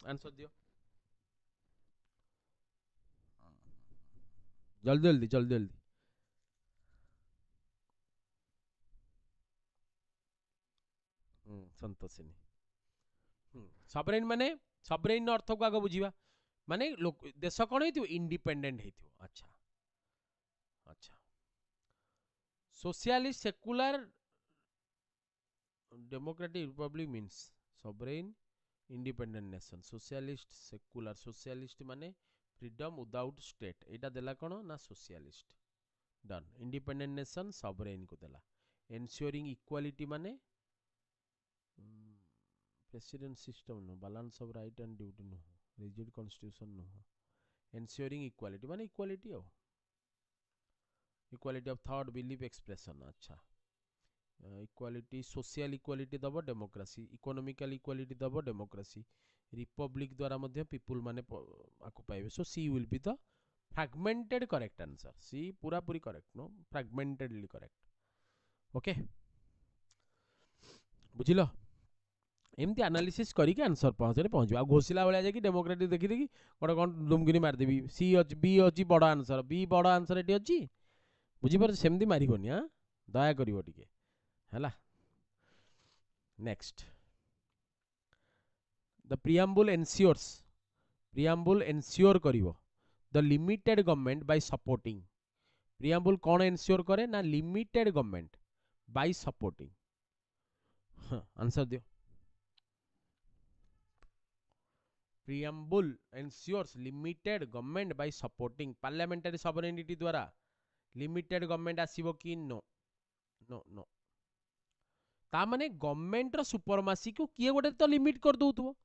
Speaker 1: आंसर दियो जल्दी जल्दी जल्दी जल्दी. संतोषिनी. सॉवरेन माने सॉवरेन अर्थ को आगे बुझीबा. माने देश कौन हेतिबो इंडिपेंडेंट हेतिबो. अच्छा अच्छा. Socialist secular democratic republic means sovereign independent nation. Socialist secular. Socialist माने फ्रीडम विदाउट स्टेट. एटा देला कोन ना socialist. Done. Independent nation sovereign को देला. एन्श्योरिंग इक्वालिटी माने president system no. Balance of right and duty no. Rigid constitution no. Ensuring equality माने equality हो. Equality of thought belief expression. अच्छा. इक्वालिटी सोशल इक्वालिटी दबो डेमोक्रेसी. इकोनॉमिकल इक्वालिटी दबो democracy. Republic द्वारा मध्य पीपुल माने आको पाइबे. So C will be the fragmented correct answer. C पूरा पूरी correct no fragmentedly correct. Okay बुझिलो. एमती एनालिसिस करके आंसर पहुँचे घोषिला भाया जाकि डेमोक्रेटिक देखी देखी गोटे कौन दुमकिनी मारिदेवी. सी अच्छी बी अच्छी बड़ आंसर. बी बड़ आंसर ये अच्छी. बुझीपार सेमती मारबनी. हाँ दया कर टिके है. Next. The preamble ensures. Preamble ensure करिवो the limited government by supporting. Preamble कौन एनश्योर करे ना limited government by supporting. Answer दियो. Preamble ensures limited government by supporting parliamentary sovereignty द्वारा. limited government आसीबो कि नो नो नो. ता माने government रो सुपरमासी को किए गोटे तो लिमिट कर दउतबो.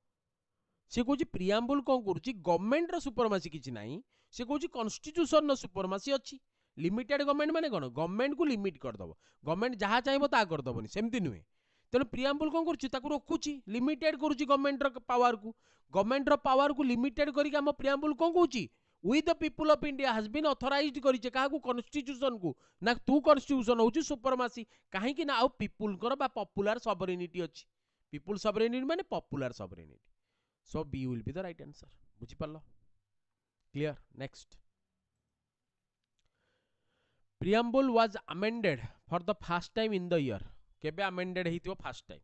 Speaker 1: से कहूँ प्रिएम्बल कौन करुच्ची गवर्नमेंट रो सुपरमासी किछि नाही. से कहूँ कॉन्स्टिट्यूशन रो सुपरमासी अच्छी. लिमिटेड गवर्नमेंट माने कौन गवर्नमेंट को लिमिट कर दबो. गवर्नमेंट जहाँ चाहिए ता कर दबोनी. सेमती नुहे. तेणु प्रिएम्बल कौन करुच्ची ताकू रोकुची. लिमिटेड करुच्ची गवर्नमेंट रो पावर को. गवर्नमेंट रो पावर को लिमिटेड करके हम प्रिएम्बल कौन कहूची we the people of India has been authorised करिचे काहा को कॉन्स्टिट्यूशन को ना तू कॉन्स्टिट्यूशन होची सुपरमासी काहे कि ना आ पीपल कर बा पॉपुलर सॉवरेनिटी अछि. पीपल सॉवरेनिटी माने popular sovereignty. So B will be the right answer. बुझी पालो. Clear. Next. Preamble was amended for the first time in the year. केबे अमेंडेड हेतिबो फर्स्ट टाइम.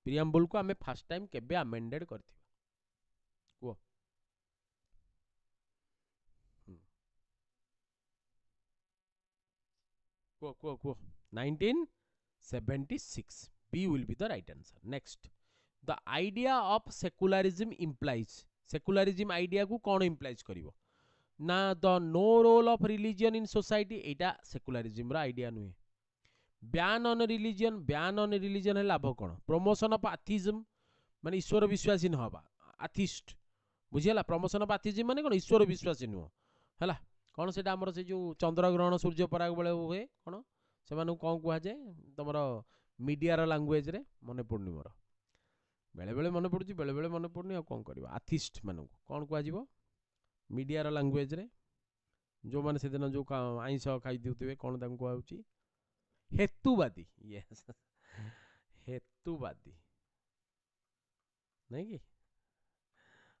Speaker 1: प्रिएम्बल को आमे फर्स्ट टाइम केबे amended करथिबा को. को 1976. B will be the right answer. Next. The idea of secularism implies. Secularism idea को कौन implies करिवो ना the no role of religion in society. Etah secularism रा idea नुहे. Ban on religion. Ban on religion है लाभ कौन. Promotion of atheism माने ईश्वर विश्वासी न हवा. एथिस्ट बुझिला. प्रमोशन ऑफ एथिज्म माने कौन ईश्वर विश्वासी नुह है. कौन से आमर से जो चंद्रग्रहण सूर्य पराग बेले हुए कौन से कौन कह जाए तुम मीडिया लैंग्वेज रे मन पड़नी. मोर बेले बेले मन पड़ुची बेले बेले मन पड़नी. आ कौन करवा एथिस्ट मान कौन कह मीडिया लैंग्वेज रे जो मैंने से दिन जो आइंस खाई देउथिबे कौन तांको कहउची हेतुवादी. यस हेतुवादी नहीं कि.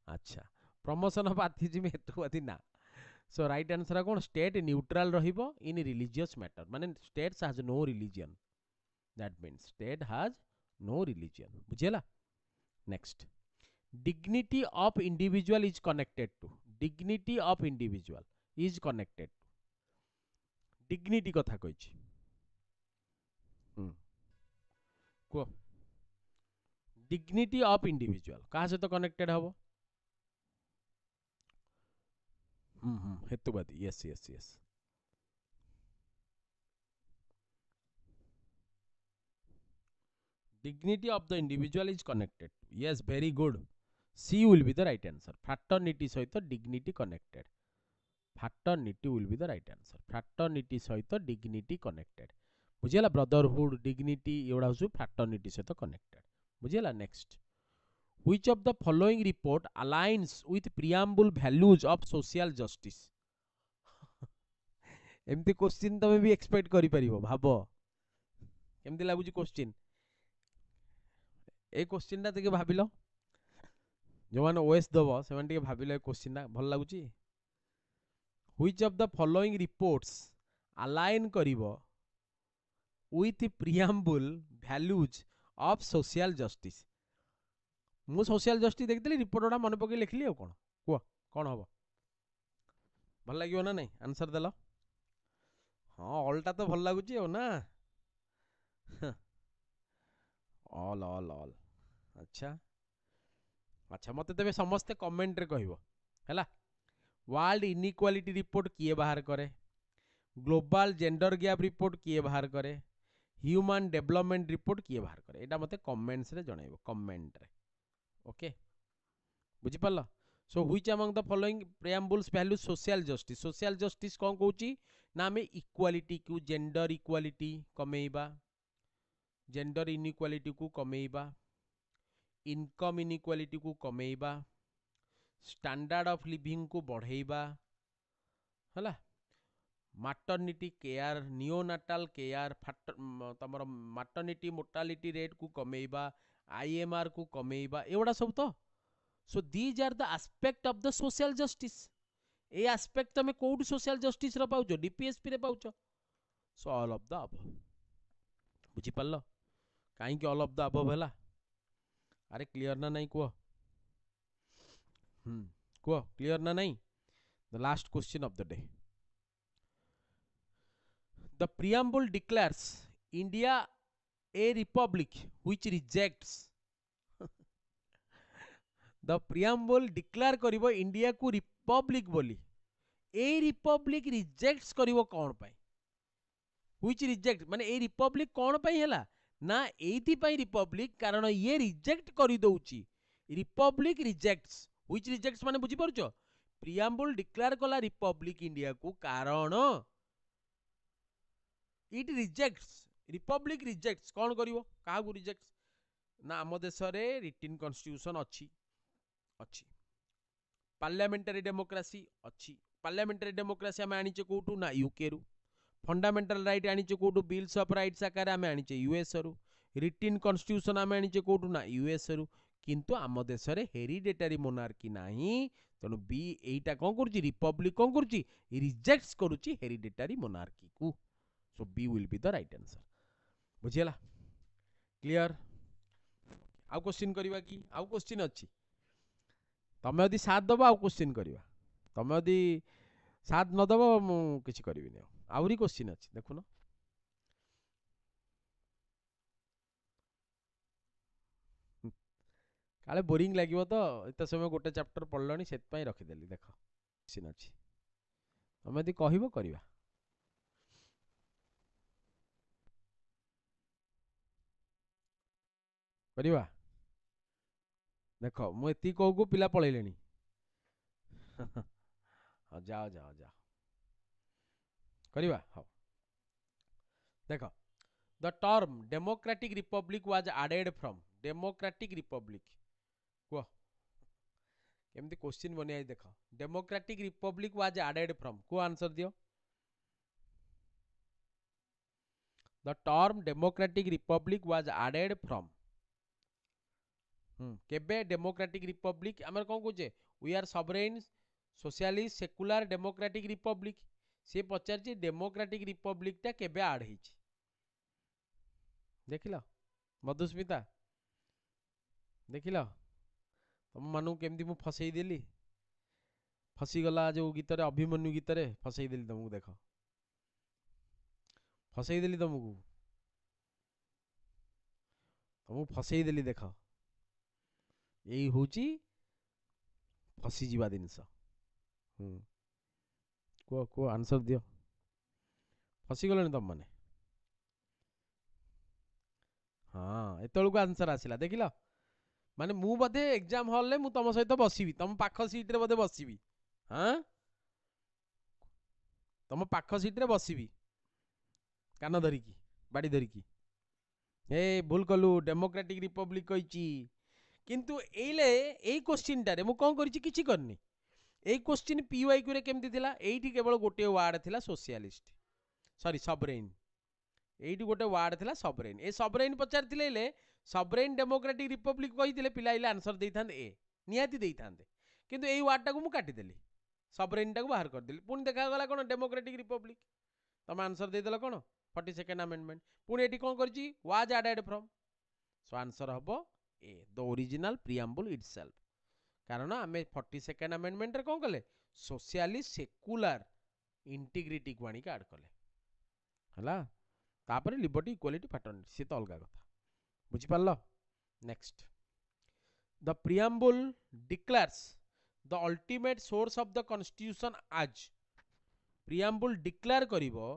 Speaker 1: अच्छा प्रमोशन ऑफ एथिज्म हेतुवादी ना. सो राइट आंसर कौन स्टेट न्यूट्रल रहिबो इन रिलीजियस मैटर माने states has no religion that means state has no religion बुझिला next dignity of individual is connected to dignity of individual is connected dignity कथा कहिछि को dignity of individual कहा से तो connected हबो हेतुवादी yes yes yes dignity of the individual is connected yes very good C will be the right answer fraternity सहित dignity connected fraternity will be the right answer fraternity सहित dignity connected बुझिला brotherhood dignity एवढा होसु fraternity सहित connected बुझिला next which of the following report aligns with preamble values of social justice एमती question तमे भी expect करि परिबो भाबो केमती लागुची question ए question ता देखे भाबिलो जो माने ओएस दबो से माने भाबिलो ए क्वेश्चन ना भल लागुची which of the following reports align करिवो with preamble values of social justice मु सोशल जस्टिस देखिली रिपोर्टा मन पकई लिखली आ कौन कह कौन हम भल लगे ना नहीं आंसर देल हाँ ऑलटा तो भल लगुच ना ऑल ऑल ऑल अच्छा अच्छा मत तेरे समस्ते कमेंट रे कहबो हैला वर्ल्ड इनइक्वालिटी रिपोर्ट किए बाहर करे ग्लोबल जेंडर गैप रिपोर्ट किए बाहर करे ह्यूमन डेवलपमेंट रिपोर्ट किए बाहर करे एटा मते कमेंट्स रे जणाइबो कमेंट रे ओके बुझी पारल so which among the following preambles value social justice कौन कहूची ना आम इक्वालिटी को जेंडर इक्वालिटी कमेइबा जेंडर इनइक्वालिटी को कमेइबा इनकम इनइक्वालिटी को कमेइबा स्टैंडर्ड ऑफ लिविंग को बढ़ेइबा हला मैटरनिटी केयर नियोनाटाल केयर तमर मैटरनिटी मोर्टालिटी रेट को कमेइबा आईएमआर को कमेइबा एवडा सब तो so these are the aspect of the social justice a aspect तमे कोड सोशल जस्टिस रो पाउचो डीपीएसपी रे पाउचो so all of the above बुझी पारलो काई के ऑल ऑफ द अबव हैला अरे क्लियर ना नहीं को क्लियर ना नहीं the last question of the day the preamble declares India a republic which rejects the preamble declare करिवो इंडिया को रिपब्लिक बोली ए रिपब्लिक रिजेक्ट्स करिवो कोन पाई which reject माने ए रिपब्लिक कोन पाई हैला ना एथि पाई रिपब्लिक कारण ये रिजेक्ट करि दउची रिपब्लिक रिजेक्ट्स which rejects माने बुझी परछो प्रिएम्बल डिक्लेयर कला रिपब्लिक इंडिया को कारण इट रिजेक्ट्स रिपब्लिक रिजेक्ट्स कौन करिवो काहा को रिजेक्ट्स ना आम देश रे रिटन कॉन्स्टिट्यूशन अच्छी अच्छी पार्लियामेंटरी डेमोक्रेसी अच्छी पार्लियामेंटरी डेमोक्रेसी आम आनीचे कोटू ना यूके रु फंडामेंटल राइट आनीचे कोटू बिल्स ऑफ राइट्स आकार आम आनीचे यूएस रु रिटन कॉन्स्टिट्यूशन आम आनीचे कोटू ना यूएस रु किंतु आम देश रे हेरिडेटरी मोनार्की नाही तेणु बी एटा कौन करुची रिपब्लिक कौन करुची रिजेक्ट्स करुची हेरिडेटरी मोनार्की को so B will be the right answer बुझीला क्लियर आउ क्वेश्चन करवा कि आउ क्वेश्चन अच्छी तमें यदि साथ दब आउ क्वेश्चन करवा तमें यदि साथ न दब मुझे करी आहरी क्वेश्चन अच्छी देखुन काले बोरिंग लगे तो एत समय गोटे चैप्टर पढ़ल से रखीदेली देख क्वेश्चन अच्छी तमें यदि कह करवा करवा देख मुझे कहू को पिला पलैले हाँ जाओ जाओ जाओ करवा हाँ देख the term democratic republic was added from democratic republic कह केमती क्वेश्चन बनिया देख democratic republic was added from को आंसर दियो the term democratic republic was added from केबे डेमोक्रेटिक रिपब्लिक आमर कौन कहे we are sovereign socialist secular democratic republic C पचार डेमोक्रेटिक रिपब्लिक टा केबे आड होइछि देखिल मधुस्मिता देखिल तुम मानू केमती मु फसई देली फसीगला जो गीत रे अभिमन्यु गीत रे फसई देली तुमको देख फसई देली तुमको फसई देली देख यही हूँ फसीजा जिनस कह कह आंसर दियो फसीगल तुम मैंने हाँ एत आंसर आसला देखिल माने मु बोधे एग्जाम हॉल में तुम सहित बसबि तुम पाख सीट रे बोधे बसबि हाँ तुम पाख सीट रे बसबि कान धरिकी बाड़ी धरिकी ए भूल कलु डेमोक्रेटिक रिपब्लिक कही किंतु एइले एई क्वेश्चन टारे मु कोन करिछि किछि करनी एई क्वेश्चन पीवाईक्यू रे केमति थिला एइठी केवल गोटे वर्ड थिला सोशलिस्ट सॉरी सबरेन एइठी गोटे वर्ड थिला सबरेन ए सबरेन पचारथिले सबरेन डेमोक्रेटिक रिपब्लिक कहिथिले पिला इले आंसर देइथांदे ए नियाती देइथांदे किंतु एई वर्ड टाकू मु काटी देली सबरेन टाकू बाहर कर देली पुनी देखा गला कोन डेमोक्रेटिक रिपब्लिक तम आंसर दे देला कोन 42nd अमेंडमेंट पुनी एठी कोन करछि was added from so answer हबो A the original preamble itself कारण आमे 42nd अमेंडमेंट रे कोन कले सोशलिस्ट सेकुलर इंटीग्रिटी को आनी के ऐड कले हला तापर लिबर्टी इक्वालिटी फ्रैटर्निटी से तो अलग कथा बुझी पारलो next the preamble declares the ultimate source of the constitution आज प्रिएम्बल डिक्लेयर करिवो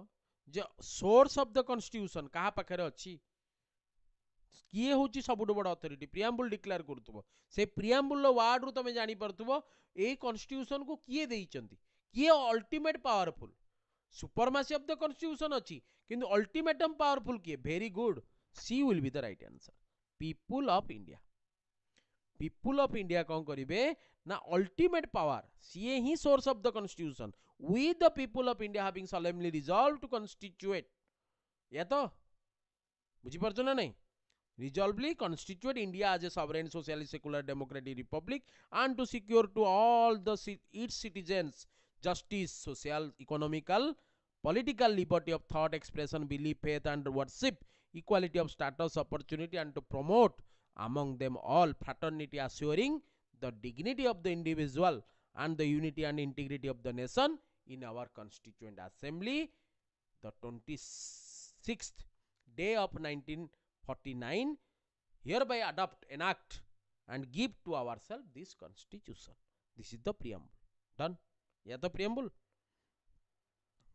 Speaker 1: जे सोर्स ऑफ द कॉन्स्टिट्यूशन कहा पाखरे अछि किए होची सबुठ बड़ अथॉरिटी प्रिएम्बल डिक्लेयर करथुबो से प्रिएम्बल वर्ड रु तमे जानि परथुबो ए कॉन्स्टिट्यूशन को किए देइचंती किए ultimate powerful supremacy of the constitution अछि किंतु अल्टीमेटम पावरफुल किए very good C will be the right answer people of India कौन करिवे ना अल्टीमेट पावर सी ही source of the constitution we the people of India having solemnly resolved to constitute या तो बुझी परछो ना नहीं resolvely constitute India as a sovereign socialist secular democratic republic and to secure to all the its citizens justice social economical political liberty of thought expression belief faith and worship equality of status opportunity and to promote among them all fraternity assuring the dignity of the individual and the unity and integrity of the nation in our constituent assembly the 26th day of 1949 hereby adopt enact and give to ourselves this constitution this is the preamble done या तो preamble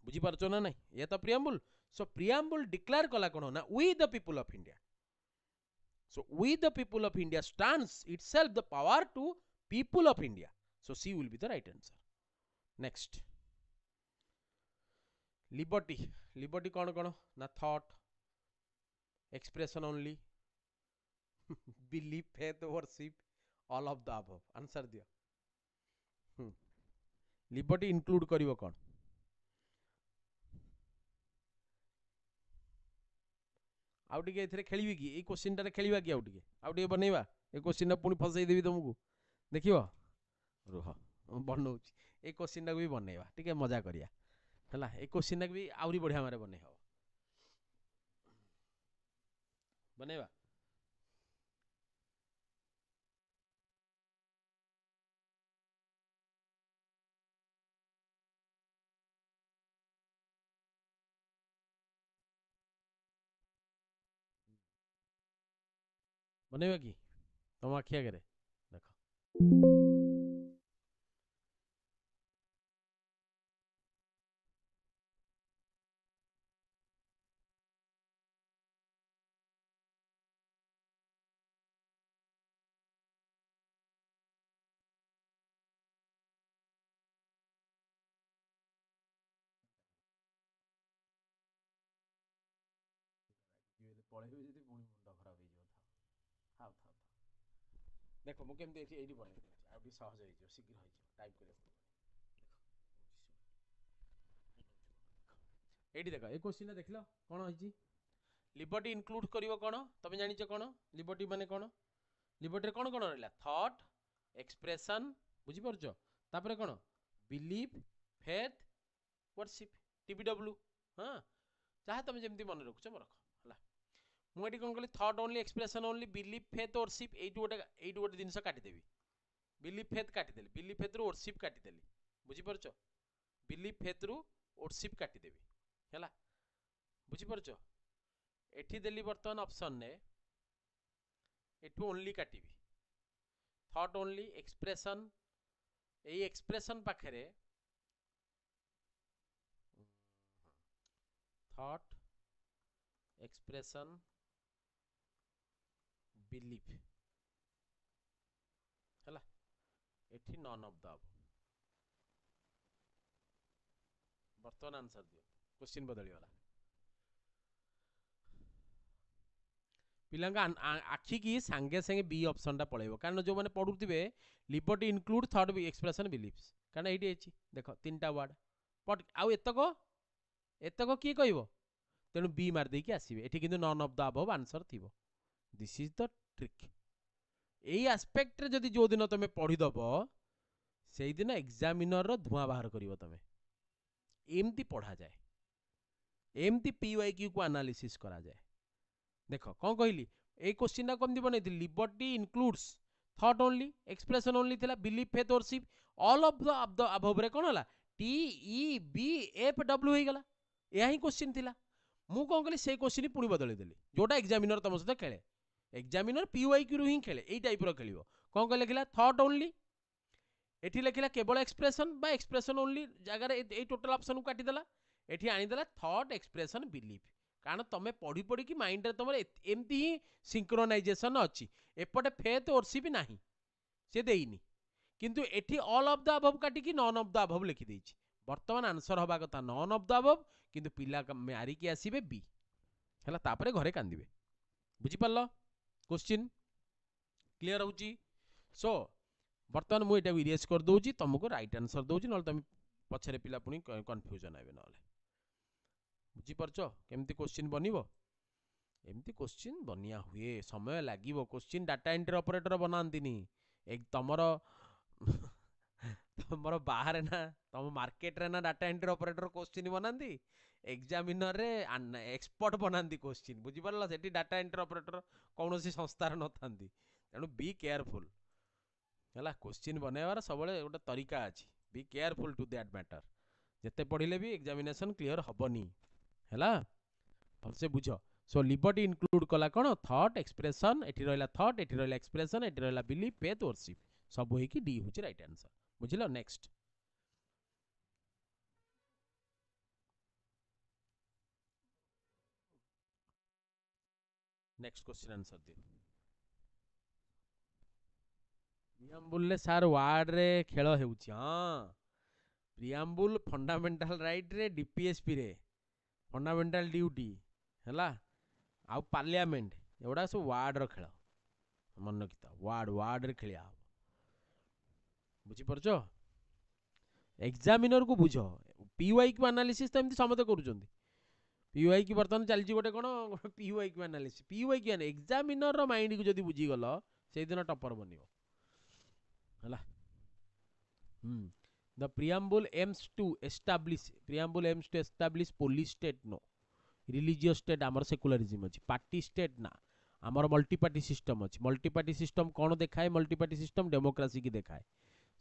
Speaker 1: बुझी पारछो ना नहीं या तो preamble so preamble declare कला कोन ना we the people of India so we the people of India stands itself the power to people of India so C will be the right answer next liberty कौन कौन ना thought expression only belief faith worship all of the above answer दियो liberty include करिवो कौन आउ टिके एथरे खेलिबी कि ए question टारे खेलिबा कि आउ टिके बनेबा ए क्वेश्चन पुणी फसई देबी तुमको देखियो रुह बनौछि ए क्वेश्चन भी बनेबा टिके मजा करिया हला ए क्वेश्चन भी आउरी बढ़िया मारे बने हो बनेबा बनेबा कि तुम आखि आगे देख पढ़ेबे जदी पुणी मुंड खराब हो जाव था देखो मु केमते एठी बने आ भी सहज हो जो शीघ्र हो जो टाइप करे एठी देखो ए क्वेश्चन देखलो कोन होई लिबर्टी इंक्लूड करिवो कोन तमे जानि छ कोन लिबर्टी माने कोन लिबर्टी कोन कोन रहला थॉट एक्सप्रेशन बुझी परछो तापरे कोन बिलीफ फेथ वर्शिप TBW हाँ चाहे तुम जमी मन रखुच रख है मुझे कौन कली thought only expression only belief faith worship ये गोटे जिन काटिदेवी बिलीफ फेथ काटिदेली बिलीफ फेथ रु वर्शिप काटिदेली बुझीपार बिलीफ फेथ रु वर्शिप काटिदेवी है बुझीपार एठी देली बर्तमान ऑप्शन ने एठू ओनली काटिबी थॉट ओनली एक्सप्रेशन यही एक्सप्रेशन पाखरे थॉट एक्सप्रेशन बिलीफ है एठी नॉन ऑफ द अबव बर्तमान आंसर दियो क्वेश्चन बदली वाला पिलांका आखि की सांगे सांगे बी ऑप्शन टा पळेबो कारण जो माने पढुथिबे liberty include thought expression beliefs कारण एठी अछि देखो तीनटा वर्ड बट आउ एतको की कहबो तेणु बी मार देकी आसीबे एठी किंतु none of the above answer थिबो दिस इज द ट्रिक एई एस्पेक्ट रे जदी जो दिन तमे पढी दबो सेई दिन एग्जामिनर रो धुआं बाहर करिवो तमे एमती पढ़ा जाए एमती PYQ को एनालिसिस करा जाए देखो कौन कहली ए क्वेश्चन कमती बनई liberty includes thought only expression only थिला belief faith worship all of the above रे कोन हला TEBFW हो गला यह ही क्वेश्चन थिला मु कौन कली से क्वेश्चन पुणी बदल देली जोटा एग्जामिनर तुम सहित खेले एग्जामिनर PYQ रु ही खेले एई टाइप रो खेलिबो कौन कह लिखला थॉट ओनली एठी लिखला केवल एक्सप्रेशन बा एक्सप्रेशन ओनली जगह ए टोटल ऑप्शन को काटिदेला एठी आनिदेला थॉट एक्सप्रेशन बिलीफ कारण तमे पढ़ी पढ़ी कि माइंड रे तुम एमती ही सिंक्रोनाइजेशन अच्छी एपटे फेथ वर्शिप नाही से देइनी किंतु एठी ऑल ऑफ द अबव काटी कि नॉन ऑफ द अबव लिखि देइछि वर्तमान आंसर हवा कथा नॉन ऑफ द अबव किंतु पिला मारी कि आसीबे बी हला तापरे घरे कांदिबे बुझी पारलो क्वेश्चन क्लियर होउची सो बर्तमान मुझे इरेज कर दूची तुमको राइट आंसर दूची ना तुम पछरे पिला पुणी कन्फ्यूजन आए ना बुझीपारच केमती क्वेश्चन बनइबो एमती क्वेश्चन बनिया हुए समय लागिबो क्वेश्चन डाटा एंट्री ऑपरेटर बनांतिनी एक तमरो तमरो बाहर ना तम मार्केट रे ना डाटा एंट्री ऑपरेटर क्वेश्चन बनांती एग्जामिनर रे एक्सपर्ट बनांती क्वेश्चन बुझी पारला सेठी डाटा एंट्री ऑपरेटर कोनोसी संस्थार न थांती तेणु बी केयरफुल है क्वेश्चन बनइबार सब गोटे तरीका अच्छी be careful to that matter जिते पढ़ले भी एग्जामिनेशन क्लियर हेनी है भलसे बुझ सो लिबर्टी इंक्लूड कला कौन थॉट एक्सप्रेशन एटी रहा थॉट एटी रहा एक्सप्रेशन एटी रहा बिलीफ फेथ वर्शिप सब होइकी डी होची राइट आंसर बुझिलो नेक्स्ट नेक्स्ट क्वेश्चन आंसर दियो प्रियाम्बुल रे सार वार्ड रे खेल हेउची हां प्रियाम्बुल फंडामेंटल राइट रे डीपीएसपी रे फंडामेंटल ड्यूटी हैला आउ पार्लियामेंट एवडा सब वार्ड रो खेल मन रखिता वार्ड रे खेलिया बुझी परछो एग्जामिनर को बुझो PYQ एनालिसिस तो एमती समते करूचंती PYQ बर्तन चलची गोटे कोन PYQ एनालिसिस PYQ एग्जामिनर रो माइंड को जदी बुझी गलो सेई दिन टॉपर बनियो हैला the preamble aims to establish police state no religious state आमर सेकुलरिज्म अछि पार्टी स्टेट ना आमर मल्टी पार्टी सिस्टम अछि मल्टी पार्टी सिस्टम कोन देखाय मल्टी पार्टी सिस्टम डेमोक्रेसी की देखाय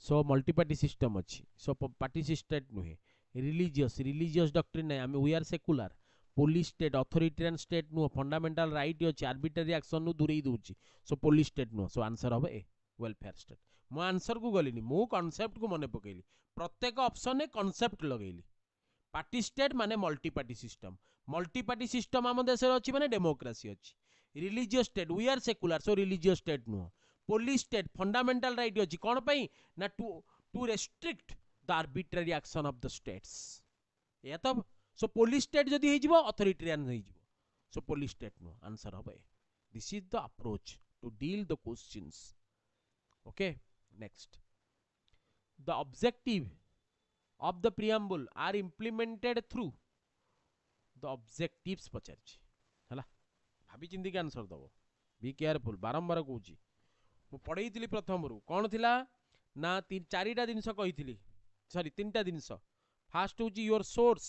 Speaker 1: सो मल्टी पार्टी सिस्टम अछि सो पार्टी स्टेट नुहे रिलीजियस डॉक्ट्रिन नै आमे we are secular police state authoritarian state नु फंडामेंटल राइट अछि आर्बिट्ररी एक्शन नु दूरेई दोछि सो पुलिस स्टेट नु सो आंसर होबे ए वेलफेयर स्टेट मो आंसर को गलिनी मो कांसेप्ट को मने पकेली प्रत्येक ऑप्शन ने कांसेप्ट लगेली पार्टी स्टेट माने मल्टी पार्टी सिस्टम आम देश अच्छी माने डेमोक्रेसी अच्छी religious state we are secular so religious state नुह पुलिस स्टेट फंडामेंटल राइट अच्छी कौन पाई ना to restrict the arbitrary action of the states या तो सो पुलिस स्टेट जदी हे जिवो अथॉरिटेरियन हे जिवो सो पुलिस स्टेट नुह आंसर होबे this is the approach to deal the questions okay next the objective of the preamble are implemented through the objectives पचारछि हला भाभी चिंती के आंसर दबो बी केयरफुल बारंबार कहूची मु पढैतिली प्रथम रु कोन थिला ना तीन चारिटा जिंस कहितिली सॉरी तीनटा जिनस फास्ट हूँ योर सोर्स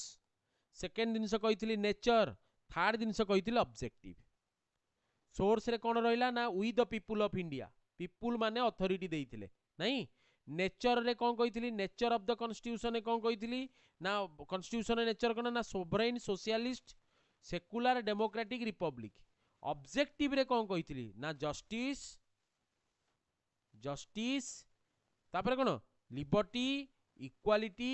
Speaker 1: सेकेंड जिनस कही नेचर थर्ड जिनस कही ऑब्जेक्टिव सोर्स रे कौन रहा ना we the people of India people माने अथॉरिटी देइथिले नहीं नेचर रे कौन कही नेचर ऑफ द कॉन्स्टिट्यूशन कौन कही ना कॉन्स्टिट्यूशन नेचर कौन ना sovereign socialist secular democratic Republic objective रे कौन कही ना जस्टिस जस्टिस तापर कौन लिबर्टी इक्वालिटी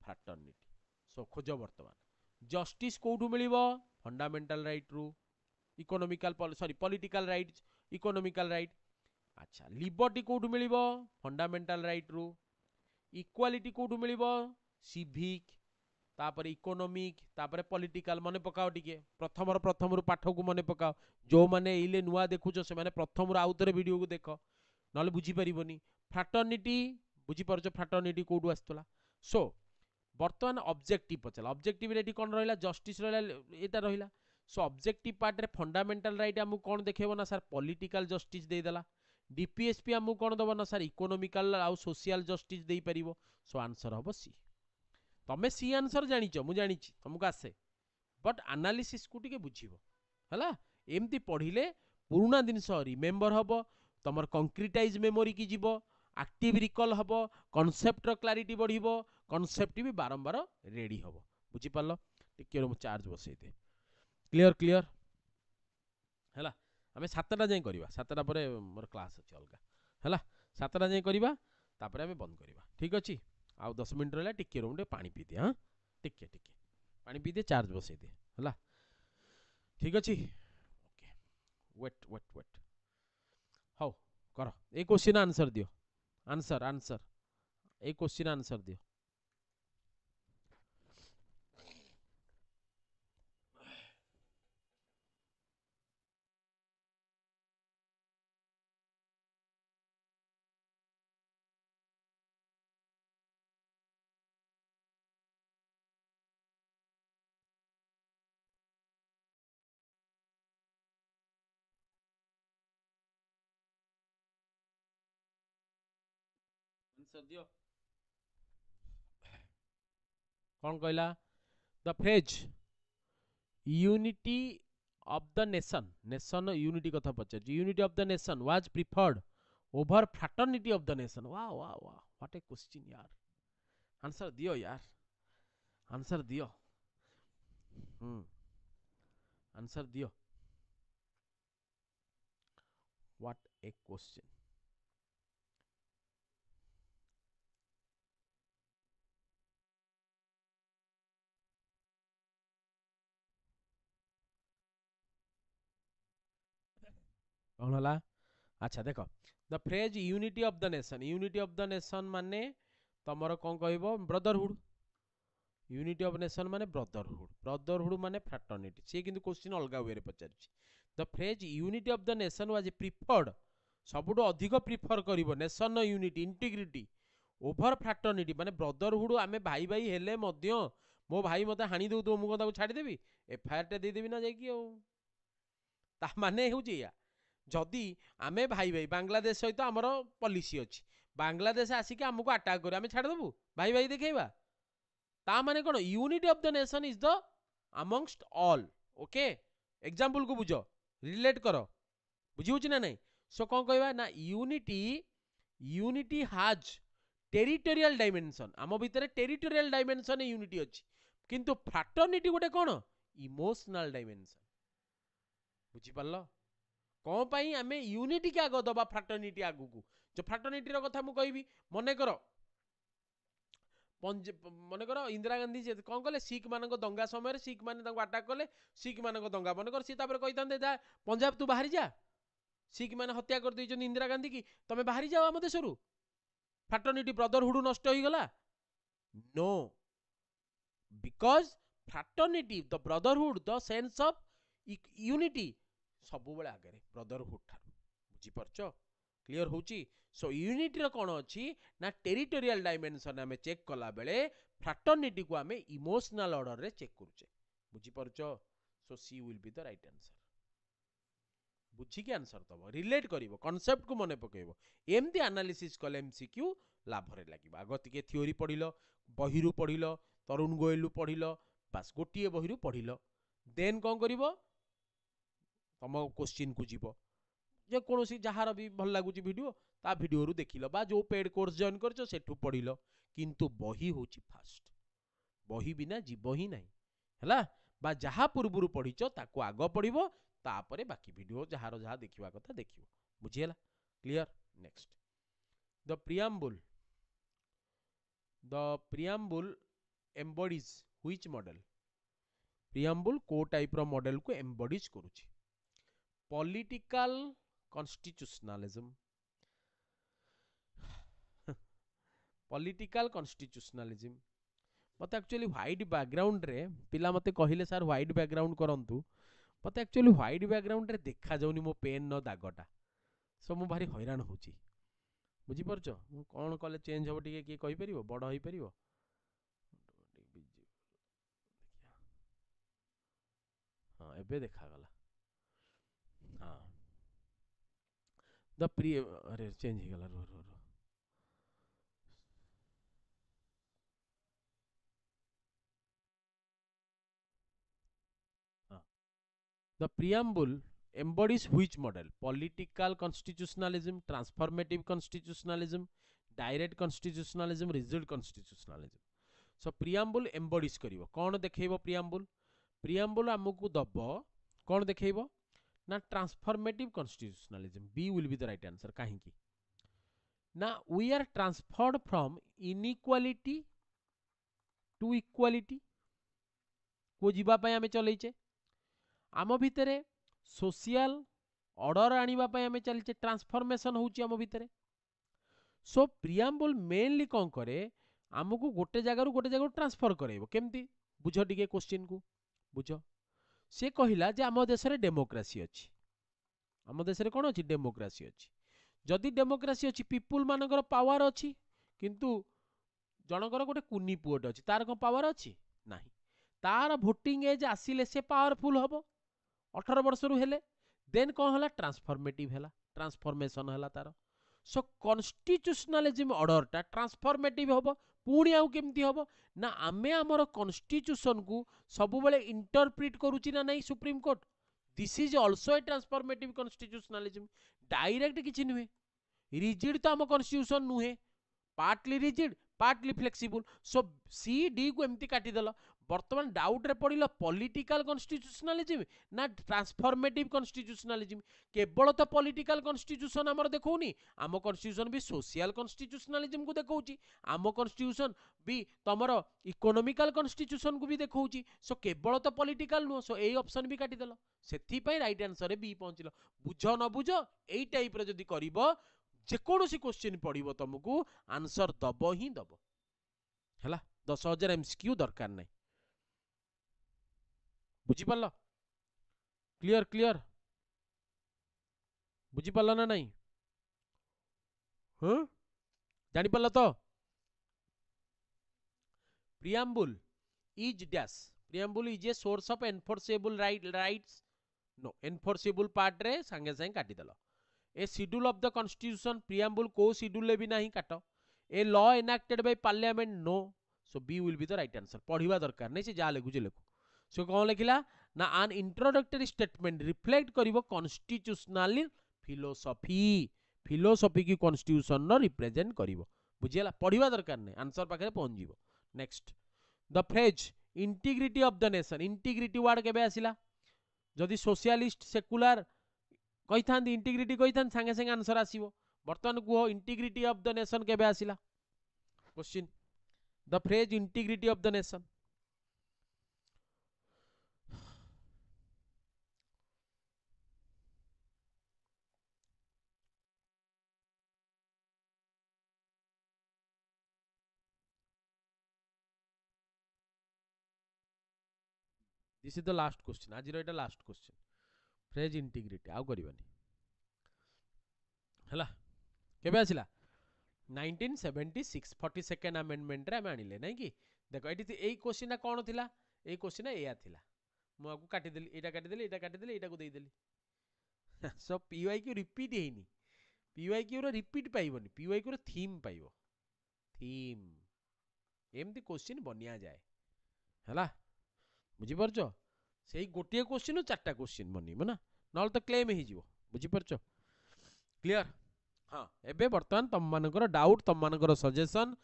Speaker 1: फ्रैटर्निटी सो खोज वर्तमान जस्टिस कोठू मिलिबो फंडामेंटल राइट रु economical sorry political right economical right अच्छा लिबर्टी कोठू मिलिबो फंडामेंटल राइट रु इक्वालिटी कोठू मिलिबो सिविक तापर इकोनॉमिक तापर पॉलिटिकल मने पकाओ टिके प्रथम रु पाठ को मने पकाओ जो माने इले नुआ देखुचो से माने प्रथम रु आउतरे वीडियो को देखो नले बुझी परिबोनी फ्रैटर्निटी बुझी परछो फ्रैटर्निटी कोठू आस्तला सो वर्तमान ऑब्जेक्टिव पचला ऑब्जेक्टिव रेडी कौन रहिला जस्टिस रहिला एटा रहिला सो ऑब्जेक्टिव पार्ट रे फंडामेंटल राइट हमु कौन देखेबो ना सर पॉलिटिकल जस्टिस दे देला डीपीएसपी हमु कौन दबो ना सर इकोनॉमिकल आउ सोशल जस्टिस देई परिबो सो आंसर हबो सी तमे सी आंसर जानिचो मु जानिची तुमको आसे बट एनालिसिस को टिके बुझिबो हला एमती पढिले पुराना जिनस रिमेंबर हबो तमर कंक्रीटाइज मेमोरी की जीवो एक्टिव रिकॉल हबो कांसेप्ट रो क्लैरिटी बढ़िबो कांसेप्ट भी बारंबार रेडी हबो बुझी पारलो टिके रो चार्ज बसै दे क्लियर क्लियर हला हमें सातटा जाय करबा सातटा परे मोर क्लास अछि अलगा हला सातटा जाय करबा तापरे हमें बंद करबा ठीक अछि आ 10 मिनिट रहला टिके रो पानी पी दे हां टिके टिके पानी पी दे चार्ज बसै दे हला ठीक अछि ओके वेट वेट वेट हाउ करो ए क्वेश्चन आंसर दियो आंसर आंसर ए क्वेश्चन आंसर दियो आंसर दियो कौन कहला the phrase unity of the nation nation unity कथा पचार unity of the nation was preferred over fraternity of the nation वाह वाह वाह व्हाट ए क्वेश्चन यार आंसर दियो यार आंसर दियो आंसर दियो व्हाट ए क्वेश्चन कौन होला अच्छा देखो the phrase unity of the nation माने तमर कौन कहबो ब्रदरहुड यूनिटी ऑफ नेशन माने ब्रदरहुड माने फ्रैटर्निटी से किंतु क्वेश्चन अलगा वे रे पचारछि the phrase unity of the nation was preferred सबुठो अधिक प्रिफर करिवो nation unity integrity over fraternity माने ब्रदरहुड आमे भाई भाई हेले मध्य मो भाई मते हानि दउ तो मु को छाड़ी देबी एफआईआर टे दे देबी ना जाई कि ता माने होउछि या जदि आमे भाई भाई बांग्लादेश सहित आमर पॉलिसी अच्छी बांग्लादेश आसिक आमको अटैक कर आमे छाड़ देबू भाई भाई देखैबा ता माने कोन unity of the nation is the amongst all okay example को बुझो रिलेट करो बुझी होछि ना नहीं सो कोन कहबा ना यूनिटी हैज टेरिटोरियल डायमेंशन आम भितर टेरिटोरियल डायमेंशन यूनिटी अच्छी किंतु फ्रैटर्निटी गोटे कोन इमोशनल डायमेंशन बुझी पारलो कौन पाई आमे यूनिटी के आग दबा फ्रैटर्निटी आगु को जो फ्रैटर्निटी रो कथा मु कहबी मने करो इंदिरा गांधी जे कौन कले सिख मान दंगा समय सिख मान अटैक कले सिख मान दंगा मन कर सी कही था पंजाब तू बाहरी जा सिख मान हत्या कर दी इंदिरा गांधी की तमे बाहरी जाओ आम देश फ्रैटर्निटी ब्रदरहुड नष्ट हो गला no because fraternity the brotherhood the sense of unity सब बेले आगे ब्रदरहुड ठार बुझीपारच क्लियर होची सो यूनिटी रो कोन अछि ना टेरिटोरियल डायमेंशन आमे चेक कला बेले फ्रैटर्निटी को आमे इमोशनल ऑर्डर रे चेक करूचे बुझीपारच so C will be the right answer बुझी के आंसर तब रिलेट करिवो कांसेप्ट को मने पकेइवो एमती एनालिसिस कले एमसीक्यू लाभरे लागिबो आगो टिके थ्योरी पढिलो बहिरु पढिलो तरुण गोयलु पढिलो बस गोटिए बहिरु पढिलो देन कोन करिवो तम क्वेश्चन को जीवो जे कोनोसी जहार भी भल लागुची वीडियो ता वीडियो रु देखिलो बा जो पेड कोर्स जॉइन करछो सेठु पढिलो किंतु बही होची फास्ट बही बिना जीव ही नहीं हला बा जहा पूर्वरु पढिचो ताको आगो पढिबो तापरे बाकी वीडियो जहार जहा देखिबा कथा देखिबो बुझियला clear next the preamble embodies which model preamble को टाइप रो मॉडल को एम्बडीज करूची पॉलिटिकल कॉन्स्टिट्यूशनलिज्म पॉलिटिकल कॉन्स्टिट्यूशनलिज्म मत एक्चुअली व्हाइट बैकग्राउंड रे पिला मते कहिले सर व्हाइट बैकग्राउंड करंतु मत एक्चुअली व्हाइट बैकग्राउंड रे देखा जाउनी मो पेन न दागटा सो मु भारी हैरान होची बुझी परछो कोन कले चेंज हो टिके की कहि परिबो बड़ होई परिबो हां एबे देखा गला हां द प्री अरे चेंज हो गला रो हां the preamble embodies which model political constitutionalism transformative constitutionalism direct constitutionalism rigid constitutionalism so preamble embodies करिवो कोन देखैबो preamble हमकु दबो कोन देखैबो ना transformative constitutionalism b will be the right answer काहे की ना we are transferred from inequality to equality को जीवा पय हमें चलैचे आम भितरे सोशल ऑर्डर आनिबा पय हमें चलचे ट्रांसफॉर्मेशन होची आम भितरे सो प्रिएम्बल मेनली कोन करे हमकु गोटे जगह ट्रांसफर करेबो केमती बुझ टिके क्वेश्चन को बुझ से कहिला जे आम देश रे डेमोक्रेसी अछि आम देश रे कोन अछि डेमोक्रेसी अछि जदि डेमोक्रेसी अछि पीपुल मानकर पावर अछि किंतु जनकर गोटे कुनी पुओट अछि तार को पावर अछि नाही तार वोटिंग एज आसिले से पावरफुल हबो 18 वर्ष रु हेले देन कौन हला ट्रांसफॉर्मेटिव हला ट्रांसफॉर्मेशन हला तार सो कॉन्स्टिट्यूशनलिज्म ऑर्डर टा ट्रांसफॉर्मेटिव होबो पुणी आउ केमती होबो ना आमे हमर कॉन्स्टिट्यूशन को सब बेले इंटरप्रेट करूची ना नहीं supreme court this is also a transformative constitutionalism direct किछि नुहे रिजिड तो हम कॉन्स्टिट्यूशन नुहे partly rigid partly flexible so C D को एमती काटी देलो बर्तमान डाउट रे पड़िलो पॉलिटिकल कॉन्स्टिट्यूशनलिज्म ना ट्रांसफॉर्मेटिव कॉन्स्टिट्यूशनलिज्म केवल तो पॉलिटिकल कॉन्स्टिट्यूशन हमर देखौनी आम कॉन्स्टिट्यूशन भी सोशल कॉन्स्टिट्यूशनलिज्म को देखौची आम कॉन्स्टिट्यूशन भी तमरो इकोनॉमिकल कॉन्स्टिट्यूशन को भी देखौची सो केवल तो political no so A option भी काटी देलो सेथि पई राइट आंसर रे बी पहुंचलो बुझो न बुझो एई टाइप रे जदी करिवो जे कोनोसी क्वेश्चन पड़िवो तुमको आंसर दबो ही दबो हला 10,000 एमसीक्यू दरकार नहीं बुझी पारल क्लियर क्लियर बुझी पारल ना नहीं हाँ जानी पारल तो preamble is dash preamble is a source of enforceable rights no enforceable part रे संगे संगे काटी देलो a schedule of the constitution preamble को शेड्यूल ले भी नहीं काटो a law enacted by parliament no so B will be the right answer पढ़िबा दरकार नहीं से जा लेखु जे लेखु सो कौन लिखिला ना आन इंट्रोडक्टरी स्टेटमेंट रिफ्लेक्ट करिवो कॉन्स्टिट्यूशनल फिलोसॉफी की कॉन्स्टिट्यूशन न रिप्रेजेंट करिवो बुझियला पढ़िबा दरकार नहीं आंसर पाखरे पहुंच जीवो next the phrase integrity of the nation integrity word केबे आसिला जदि सोशलिस्ट सेकुलर कहि थांदी इंटीग्रिटी कहि थांद संगे संगे आंसर आसीबो वर्तमान को इंटीग्रिटी ऑफ द नेशन केबे आसिला question the phrase integrity of the nation this is the last question आज रो एटा लास्ट क्वेश्चन फ्रेज इंटीग्रिटी आउ करबानी हला केबे आसिला 1976 42nd अमेंडमेंट रे हम आनिले नै कि देखो एटी एई क्वेश्चन कोन थिला एई क्वेश्चन एया थिला मु आकु काटी देली एटा को देई देली सो पीवाई क्यू रिपीट हेनी PY Q rho repeat पाइबोनी PY Q rho theme पाइबो theme एमती क्वेश्चन बनिया जाए है बुझीपार से गोटे क्वेश्चन 4टा क्वेश्चन बनइब ना ना तो क्लेम हो बुझीपार क्लियर हाँ एबे बर्तमान तुम मानकर डाउट तुम मानकर सजेशन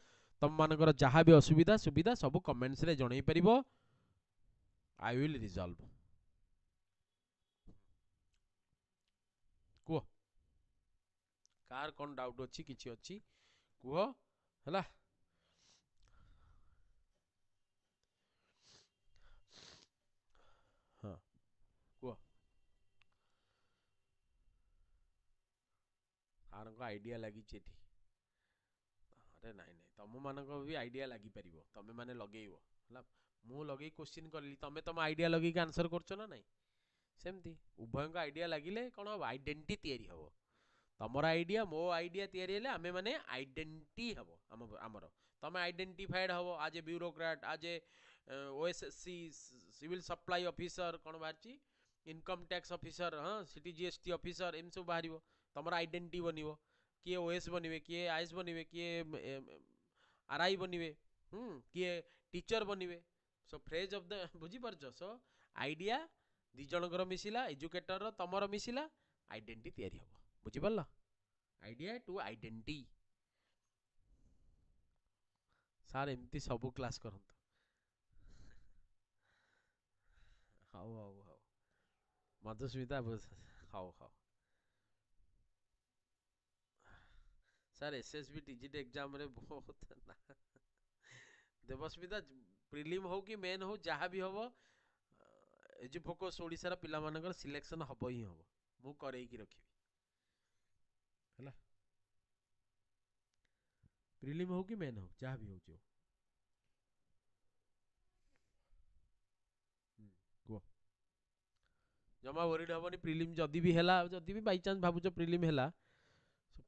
Speaker 1: तुम मानकर जहाँ भी असुविधा सुविधा सब कमेंट्स रे जणई परिबो आई विल रिजॉल्व कुह कार कौन डाउट अच्छी किछि अच्छी कुह हला हाँ कुह कार को आइडिया लगी एठी अरे नाई नाई तुम मान भी आइडिया लगी पार तुम मैंने लगेब है मु लगे क्वेश्चन कली तुम तुम आइडिया लगे आंसर करछ ना नाई सेमती उभय आइडिया लगिले कौन हम आइडेंटिटी तैयारी हम तमर आइडिया मो आइडिया तैयारी हेले आमे माने आइडेंटिटी हम आमर तमे आइडेंटिफाइड हम आज ए ब्यूरोक्राट आज ए ओएसएससी सिविल सप्लाई ऑफिसर कौन बाहर इनकम टैक्स ऑफिसर हाँ सिटी जीएसटी ऑफिसर एम सब बाहर तमर आइडेंटिटी बनइबो किए ओएस बनइबे किए आईएएस बनइबे किए आरआई बनइबे किए टीचर बनइबे सो फ्रेज ऑफ द बुझी परछ सो आइडिया दी जनकर मिसिला एजुकेटर तमर मिसिला आइडेंटिटी तैयारी हम बुझी परला आइडिया टू आइडेंटिटी सार एमती सब क्लास करंतु how how how Madhusmita how how sir SSB TGT exam रे बहुत देवस्मिता प्रिलिम हो कि मेन हो जहाँ भी हम एजुफोकस ओडिशार पिला मानकर सिलेक्शन हम ही हम मु करैकी रखी है प्रिलिम हो कि मेन हो जहाँ भी हो कुह जमा वरीड हेनी प्रिलिम जदि भी है जदि भी बाई चांस भावुच प्रिलिम है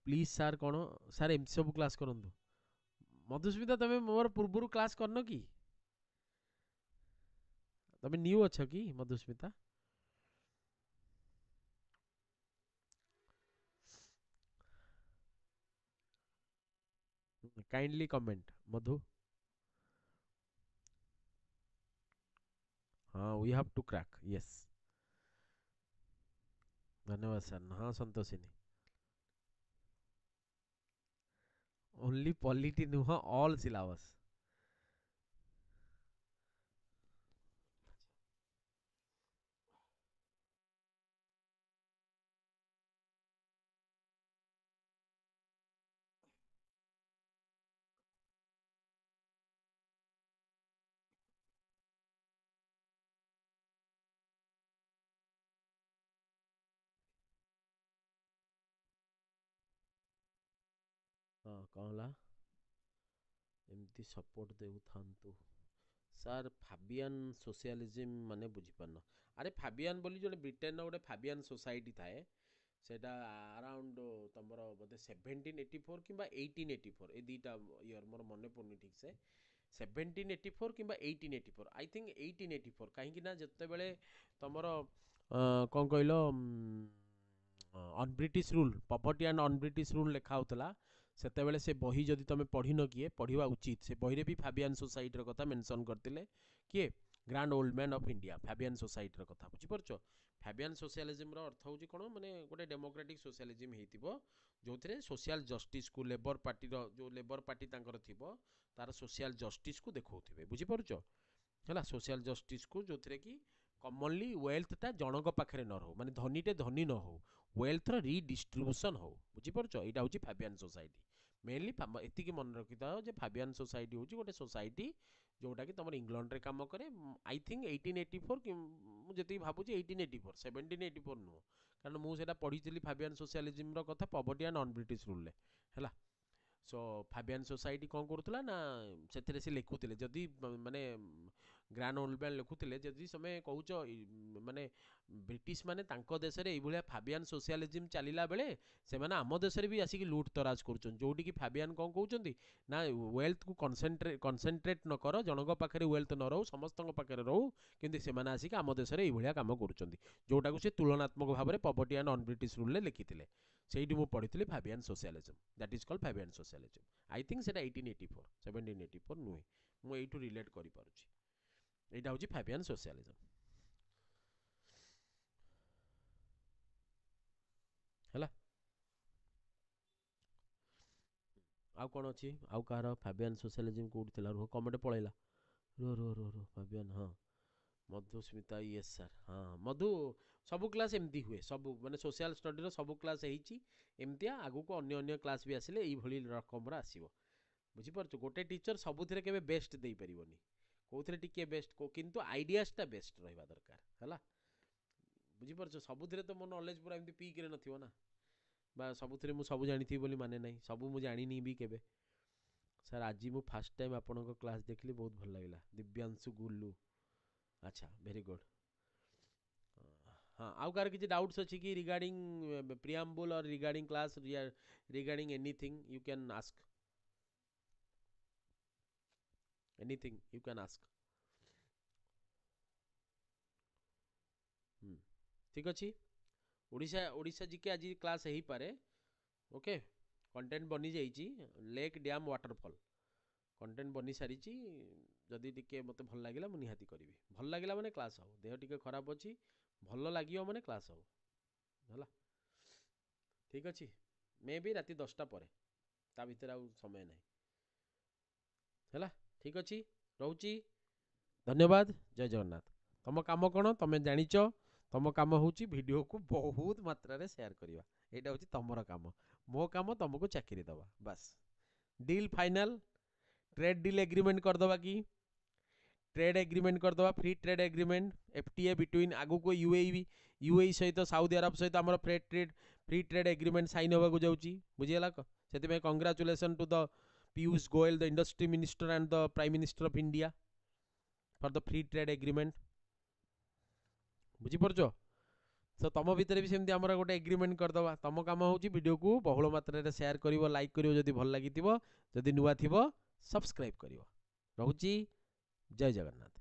Speaker 1: प्लीज सार कौन सार एम सब क्लास करूँ मधुस्मिता तमें मोर पूर्व क्लास करन कि तमें न्यू अच्छ कि मधुस्मिता काइंडली कमेंट मधु हाँ we have to crack yes धन्यवाद सर हाँ संतोषिनी ओनली पॉलिटी नुह ऑल सिलेबस हाँ कहला एमती सपोर्ट देउ थांतु सार फाबियन सोशलिज्म माने बुझी पारन अरे फाबियन बोली जो ब्रिटेन गोटे फाबियन सोसाइटी थाए सेटा अराउंड तुमर बोधे 1784 कि 1884 ए दुईटा इयर मोर मन पड़नी ठीक से 1784 कि 1884 आई थिंक 1884 कहीं ना जिते बड़े तुमर कौन कहल अन British rule poverty and un British rule लिखा होता सेतेबेले से बही जदि तुम पढ़ी न किए पढ़ा उचित से बही भी फाबियन सोसाइटी कथा मेंशन करते किए grand old man of India Fabian society कथा बुझीपार फाबियन सोशलिज्म अर्थ हूँ कौन मैंने गोटे डेमोक्रेटिक सोशलिज्म हो जो थे सोशल जस्टिस को लेबर पार्टी जो लेबर पार्टी तार सोशल जस्टिस को देखा बुझीपार है सोशल जस्टिस को जो थे कि कॉमनली वेल्थटा जनक पाखे न रो माने धनीटे धनी न हो वेल्थर रिडिस्ट्रीब्यूशन हो बुझीपार यहाँ हूँ फाबियन सोसाइटी मेनली एति मन रखी था फाबियन सोसाइटी हूँ गोटे सोसाइटी जोटा कि तुम इंग्लैंड रे काम करे आई थिंक 1884 कि मुझे भावुँ 1884 1784 नुह कारण मुझे पढ़ी फाबियन सोशलिज्म कथा poverty and un British rule है सो फाबियन सोसाइटी कौन करूला ना से लिखुले जदि माने ग्रांड ओल्ड मैन लिखुले जदि समय कौच माने ब्रिटिश माने तांको देश रे एभलिया फाबियन सोशलिज्म चलिला बेले से माने आम देश रे भी आसिक लूट तराज करुछन जोटी कि फाबियन कौन कहउचंदी ना वेल्थ को कंसंट्रेट न कर जनक पाखे वेल्थ न रहू समस्त पाखे रहू किंतु से माने आसिक आम देश रे एभलिया काम करुछंदी जोटा को से तुलनात्मक भाव में poverty and un British rule लिखिथिले ସେଇଠି ମୁଁ ପଢ଼ିଥିଲି Fabian socialism, that is called Fabian socialism. I think ସେଇଟା 1884 1784 नुहे, ମୁଁ ଏଇଠୁ रिलेट କରିପାରୁଛି। ଏଇଟା ହେଉଛି ଫାବିଆନ୍ ସୋସିଆଲିଜମ୍ ହେଲା। ଆଉ କ'ଣ ଅଛି, ଆଉ କାହାର ଫାବିଆନ୍ ସୋସିଆଲିଜମ୍ କୋଉଠି ଥିଲା? ରୁହ କମେଣ୍ଟ ପଳେଇଲା, ରୁହ ଫାବିଆନ୍, ହଁ मधुस्मिता यस सर, हाँ मधु सब क्लास एमती हुए, सब माने सोशल स्टडी सब क्लास एमतिया, आगु को अन्य अन्य क्लास भी आसिले ये रकम आसो। बुझीपार गोटे टीचर सबुथिरे केबे बेस्ट दे परिबनी, कोथिरे टिके बेस्ट को किंतु आइडियासटा बेस्ट रहिबा दरकार हैला। बुझीपार सबुथिरे तो मो नॉलेज पूरा एमती पीक रे नथिबो ना, बा सबुथिरे मु सब जानिथि बोली माने नहीं, सब मु जानिनी भी केबे। सर आज मु फर्स्ट टाइम आपनको क्लास देखली, बहुत भल लागिला। दिव्यांशु गुल्लू, अच्छा वेरी गुड। हाँ आउ कार किसी डाउट्स अच्छी कि रिगार्डिंग प्रियाम्बल और regarding class, regarding anything you can ask, anything you can ask. ठीक अच्छे। ओडिशा ओडिशा जी के आज क्लास हो पारे। ओके कंटेंट बनी जाइए, लेक डैम वाटरफॉल कंटेंट बनी सारी, जदि टिके मते भल लागिला मु निहाती करी, भल लागिला माने क्लास हो, देह टिके खराब अछि भल लागियो माने क्लास हो हला। ठीक अच्छे, मे भी राति 10टा पर, ता भीतर आउ समय नहीं हला। ठीक अच्छे, रोची, धन्यवाद, जय जगन्नाथ। तुम काम कौन तुम जानिच, तुम काम हूँ वीडियो को बहुत मात्रा रे शेयर करवा, यहाँ हूँ तुमर काम, मो काम तुमको चाकरी दवा बस। Deal final, trade deal agreement करदवा कि ट्रेड एग्रीमेंट करदवा, free trade agreement FTA between आगु को यूएई सहित सऊदी अरब सहित आमर फ्री ट्रेड एग्रीमेंट साइन होगा जाऊँगी। बुझीगला से congratulation to the Piyush Goyal, the industry minister and the prime minister of India for the free trade agreement. बुझीपार तो तुम भितर भी सेमती आमर गोटे एग्रीमेंट करदवा। तुम काम हूँ वीडियो को बहुल मात्रा शेयर करिवो, लाइक करिवो जदि भल लागिथिबो, जदि नुआ थिबो सब्सक्राइब करिवो। रहूची, जय जगन्नाथ।